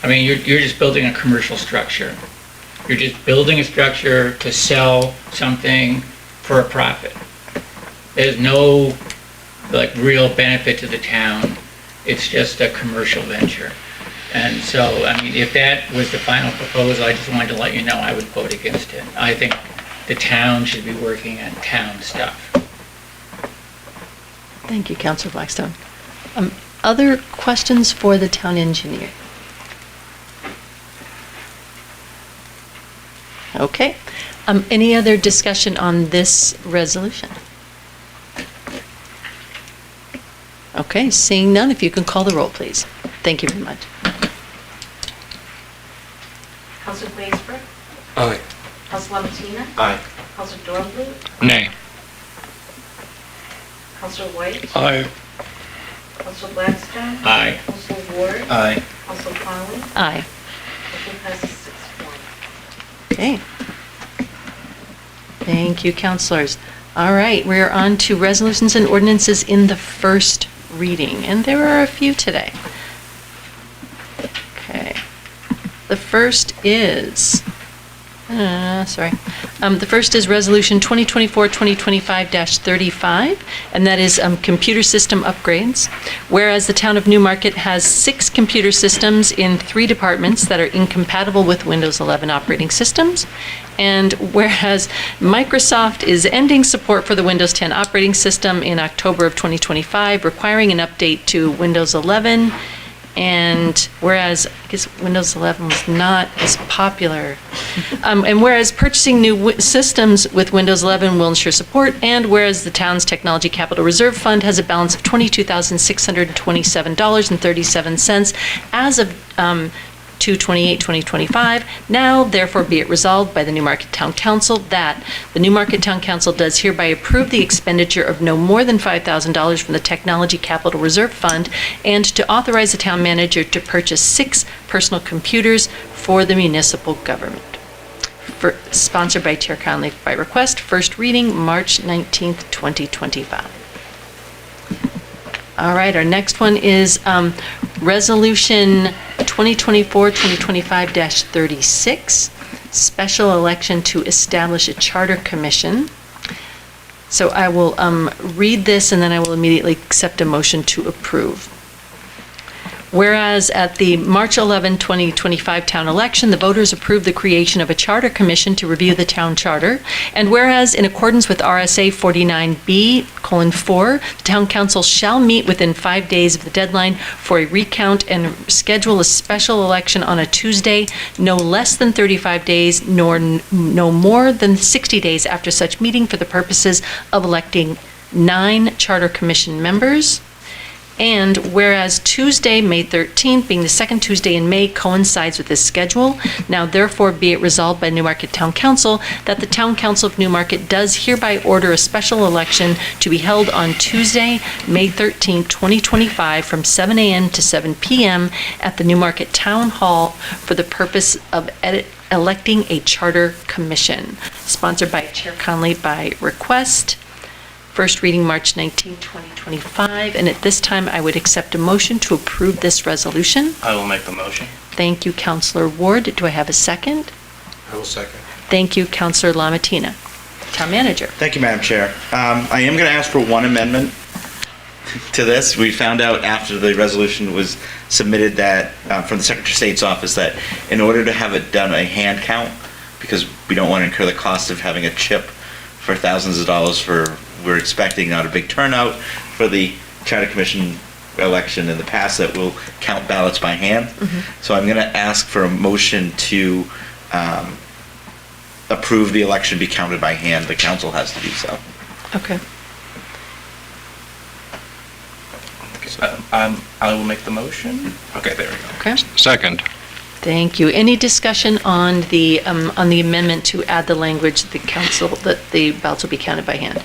I mean, you're just building a commercial structure. You're just building a structure to sell something for a profit. There's no, real benefit to the town. It's just a commercial venture. And so, I mean, if that was the final proposal, I just wanted to let you know I would vote against it. I think the town should be working on town stuff. Thank you, Councillor Blackstone. Other questions for the town engineer? Okay. Any other discussion on this resolution? Okay, seeing none, if you can call the roll, please. Thank you very much. Counselor Blaisberg? Aye. Counselor Lamatina? Aye. Counselor Dornblue? Nay. Counselor White? Aye. Counselor Blackstone? Aye. Counselor Ward? Aye. Counselor Connolly? Aye. Motion passes 6-1. Okay. Thank you, councilors. All right, we're on to resolutions and ordinances in the first reading, and there are a few today. Okay. The first is, the first is Resolution 2024-2025-35, and that is computer system upgrades. Whereas the town of Newmarket has 6 computer systems in 3 departments that are incompatible with Windows 11 operating systems, and whereas Microsoft is ending support for the Windows 10 operating system in October of 2025, requiring an update to Windows 11, and whereas I guess Windows 11 was not as popular, and whereas purchasing new systems with Windows 11 will ensure support, and whereas the town's Technology Capital Reserve Fund has a balance of $22,627.37 as of 2/28/2025, now therefore be it resolved by the Newmarket Town Council that the Newmarket Town Council does hereby approve the expenditure of no more than $5,000 from the Technology Capital Reserve Fund and to authorize the town manager to purchase 6 personal computers for the municipal government. Sponsored by Chair Conley by request, first reading March 19th, 2025. All right, our next one is Resolution 2024-2025-36, special election to establish a charter commission. So I will read this and then I will immediately accept a motion to approve. Whereas at the March 11, 2025 town election, the voters approved the creation of a charter commission to review the town charter, and whereas in accordance with RSA 49B:4, the town council shall meet within 5 days of the deadline for a recount and schedule a special election on a Tuesday, no less than 35 days, nor no more than 60 days after such meeting for the purposes of electing 9 charter commission members. And whereas Tuesday, May 13th, being the second Tuesday in May, coincides with this schedule, now therefore be it resolved by Newmarket Town Council that the Town Council of Newmarket does hereby order a special election to be held on Tuesday, May 13th, 2025, from 7 a.m. to 7 p.m. at the Newmarket Town Hall for the purpose of electing a charter commission. Sponsored by Chair Conley by request. First reading March 19, 2025, and at this time I would accept a motion to approve this resolution. I will make the motion. Thank you, Councillor Ward. Do I have a second? I will second. Thank you, Councillor Lamatina. Town Manager. Thank you, Madam Chair. I am going to ask for one amendment to this. We found out after the resolution was submitted that, from the Secretary of State's office, that in order to have it done a hand count, because we don't want to incur the cost of having a chip for thousands of dollars we're expecting not a big turnout for the Charter Commission election in the past that will count ballots by hand. Mm-hmm. So I'm going to ask for a motion to approve the election be counted by hand. The council has to do so. Okay. I will make the motion. Okay, there we go. Okay. Second. Thank you. Any discussion on the amendment to add the language the council that the ballots will be counted by hand?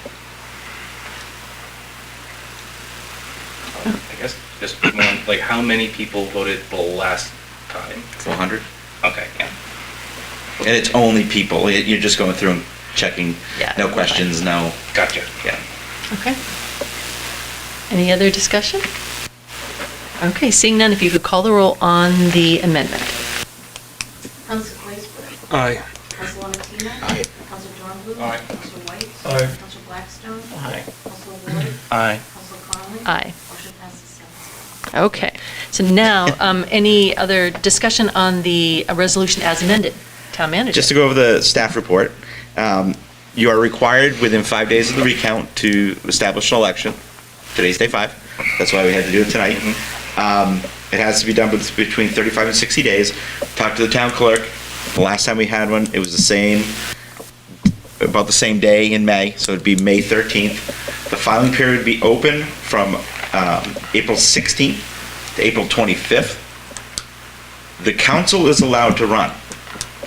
I guess just one, like how many people voted the last time? 400. Okay, yeah. And it's only people. You're just going through and checking. Yeah. No questions, no. Gotcha, yeah. Okay. Any other discussion? Okay, seeing none, if you could call the roll on the amendment. Counselor Blaisberg? Aye. Counselor Lamatina? Aye. Counselor Dornblue? Aye. Counselor White? Aye. Counselor Blackstone? Aye. Counselor Ward? Aye. Counselor Connolly? Aye. Motion passes Okay. So now, any other discussion on the resolution as amended? Town manager? Just to go over the staff report, you are required within 5 days of the recount to establish an election. Today's day 5. That's why we had to do it tonight. It has to be done between 35 and 60 days. Talked to the town clerk. The last time we had one, it was about the same day in May, so it'd be May 13th. The filing period would be open from April 16th to April 25th. The council is allowed to run.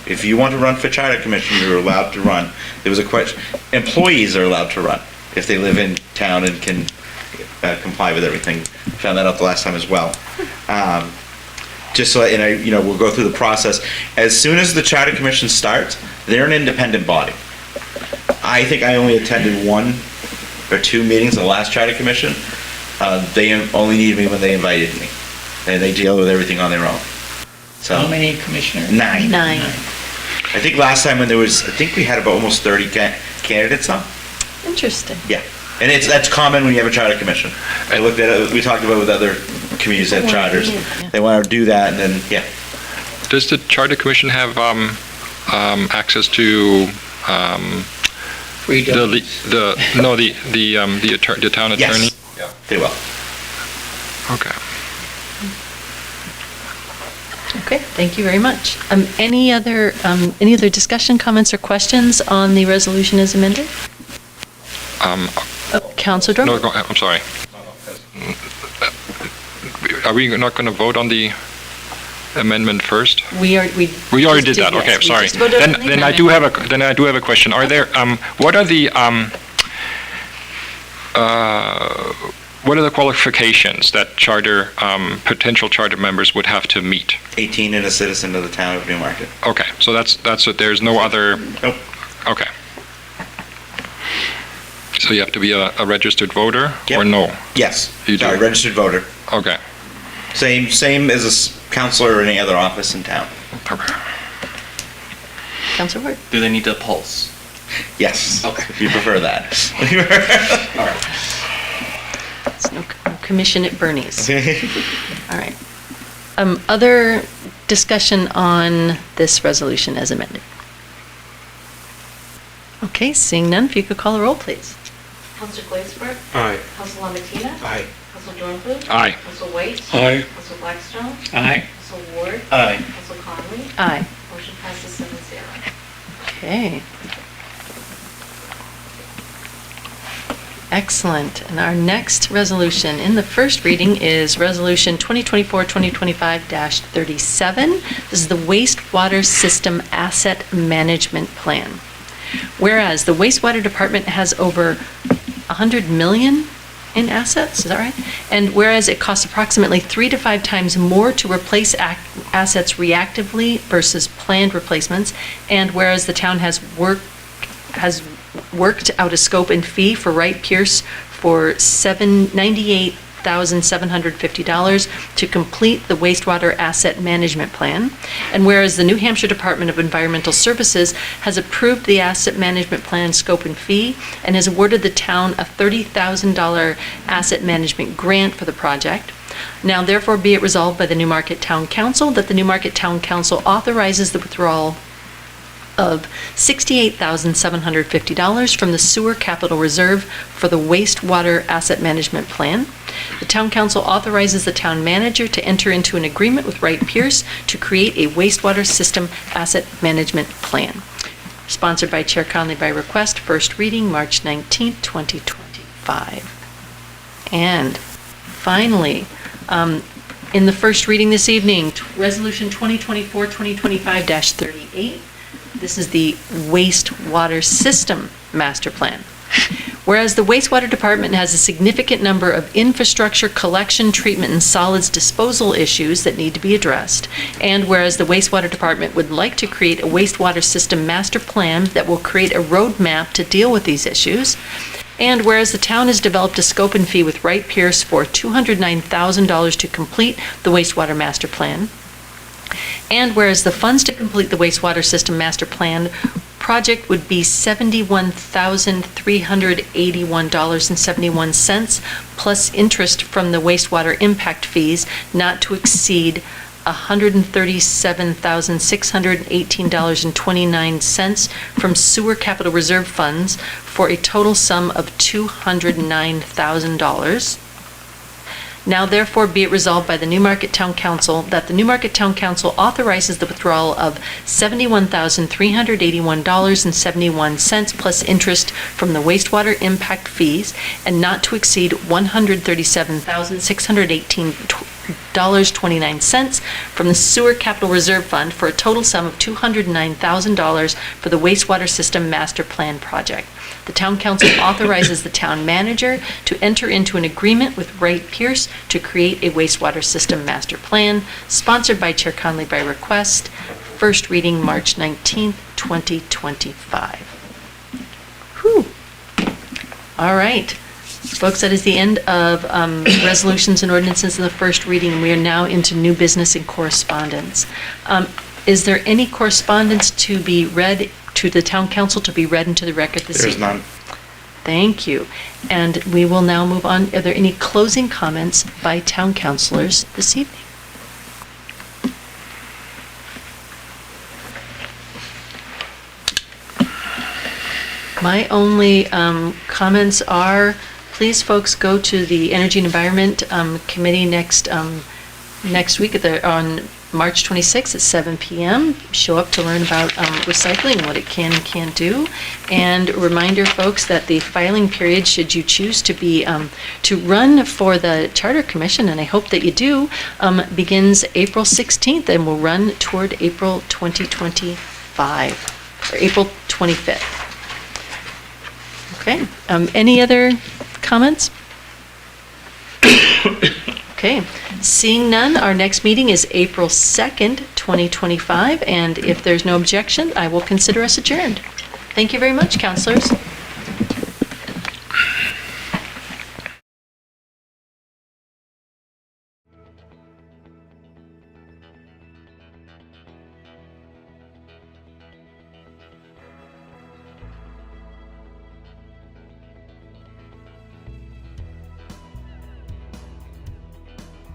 If you want to run for charter commission, you're allowed to run. There was a question, employees are allowed to run if they live in town and can comply with everything. Found that out the last time as well. Just so, we'll go through the process. As soon as the charter commission starts, they're an independent body. I think I only attended 1 or 2 meetings of the last charter commission. They only need me when they invited me, and they deal with everything on their own. So How many commissioners? 9. 9. I think last time when I think we had about almost 30 candidates on. Interesting. Yeah, and that's common when you have a charter commission. I looked at it, we talked about it with other communities that have charters. Yeah. They want to do that, and then, yeah. Does the Charter Commission have access to Freedom. the town attorney? Yes, they will. Okay. Okay, thank you very much. Any other discussion, comments, or questions on the resolution as amended? Councilor No, Dormer? I'm sorry. Are we not going to vote on the amendment first? We already just did that. yes, Okay, we sorry. just voted on the Then I do have a question. Are there what are the qualifications that potential charter members would have to meet? 18 and a citizen of the town of Newmarket. Okay, so that's it. There's no other. Nope. Okay. So you have to be a registered voter, Yep. or no? Yes. You do. Sorry, registered voter. Okay. Same as a councilor or any other office in town. Okay. Councilor Ward? Do they need to pulse? Yes. Okay. If you prefer that. All right. It's no commission at Bernie's. All right. Other discussion on this resolution as amended? Okay, seeing none, if you could call the roll, please. Councilor Glazebert? Aye. Councilor Matina? Aye. Councilor Dornbluth? Aye. Councilor White? Aye. Councilor Blackstone? Aye. Councilor Ward? Aye. Councilor Conley? Aye. Motion passes 7-0. Okay. Excellent. And our next resolution in the first reading is Resolution 2024-2025-37. This is the Wastewater System Asset Management Plan. Whereas the wastewater department has over 100 million in assets, is that right? And whereas it costs approximately 3 to 5 times more to replace assets reactively versus planned replacements, and whereas the town has worked out a scope and fee for Wright Pierce for $98,750 to complete the wastewater asset management plan, and whereas the New Hampshire Department of Environmental Services has approved the asset management plan scope and fee and has awarded the town a $30,000 asset management grant for the project. Now therefore be it resolved by the Newmarket Town Council that the Newmarket Town Council authorizes the withdrawal of $68,750 from the Sewer Capital Reserve for the Wastewater Asset Management Plan. The Town Council authorizes the town manager to enter into an agreement with Wright Pierce to create a wastewater system asset management plan. Sponsored by Chair Conley by request, first reading, March 19th, 2025. And finally, in the first reading this evening, Resolution 2024-2025-38. This is the Wastewater System Master Plan. Whereas the wastewater department has a significant number of infrastructure, collection, treatment, and solids disposal issues that need to be addressed, and whereas the wastewater department would like to create a wastewater system master plan that will create a roadmap to deal with these issues, and whereas the town has developed a scope and fee with Wright Pierce for $209,000 to complete the wastewater master plan, and whereas the funds to complete the wastewater system master plan project would be $71,381.71 plus interest from the wastewater impact fees not to exceed $137,618.29 from sewer capital reserve funds for a total sum of $209,000. Now therefore be it resolved by the Newmarket Town Council that the Newmarket Town Council authorizes the withdrawal of $71,381.71 plus interest from the wastewater impact fees and not to exceed $137,618.29 from the Sewer Capital Reserve Fund for a total sum of $209,000 for the wastewater system master plan project. The Town Council authorizes the town manager to enter into an agreement with Wright Pierce to create a wastewater system master plan, sponsored by Chair Conley by request. First reading, March 19th, 2025. Whew. All right. Folks, that is the end of resolutions and ordinances in the first reading. We are now into new business and correspondence. Is there any correspondence to be read to the Town Council to be read into the record this evening? There's none. Thank you. And we will now move on. Are there any closing comments by Town Councilors this evening? My only comments are, please, folks, go to the Energy and Environment Committee next week on March 26th at 7 p.m. Show up to learn about recycling and what it can and can't do. And a reminder, folks, that the filing period, should you choose to be to run for the Charter Commission, and I hope that you do, begins April 16th and will run toward April 2025 or April 25th. Okay. Any other comments? Okay, seeing none, our next meeting is April 2nd, 2025, and if there's no objection, I will consider us adjourned. Thank you very much, councilors.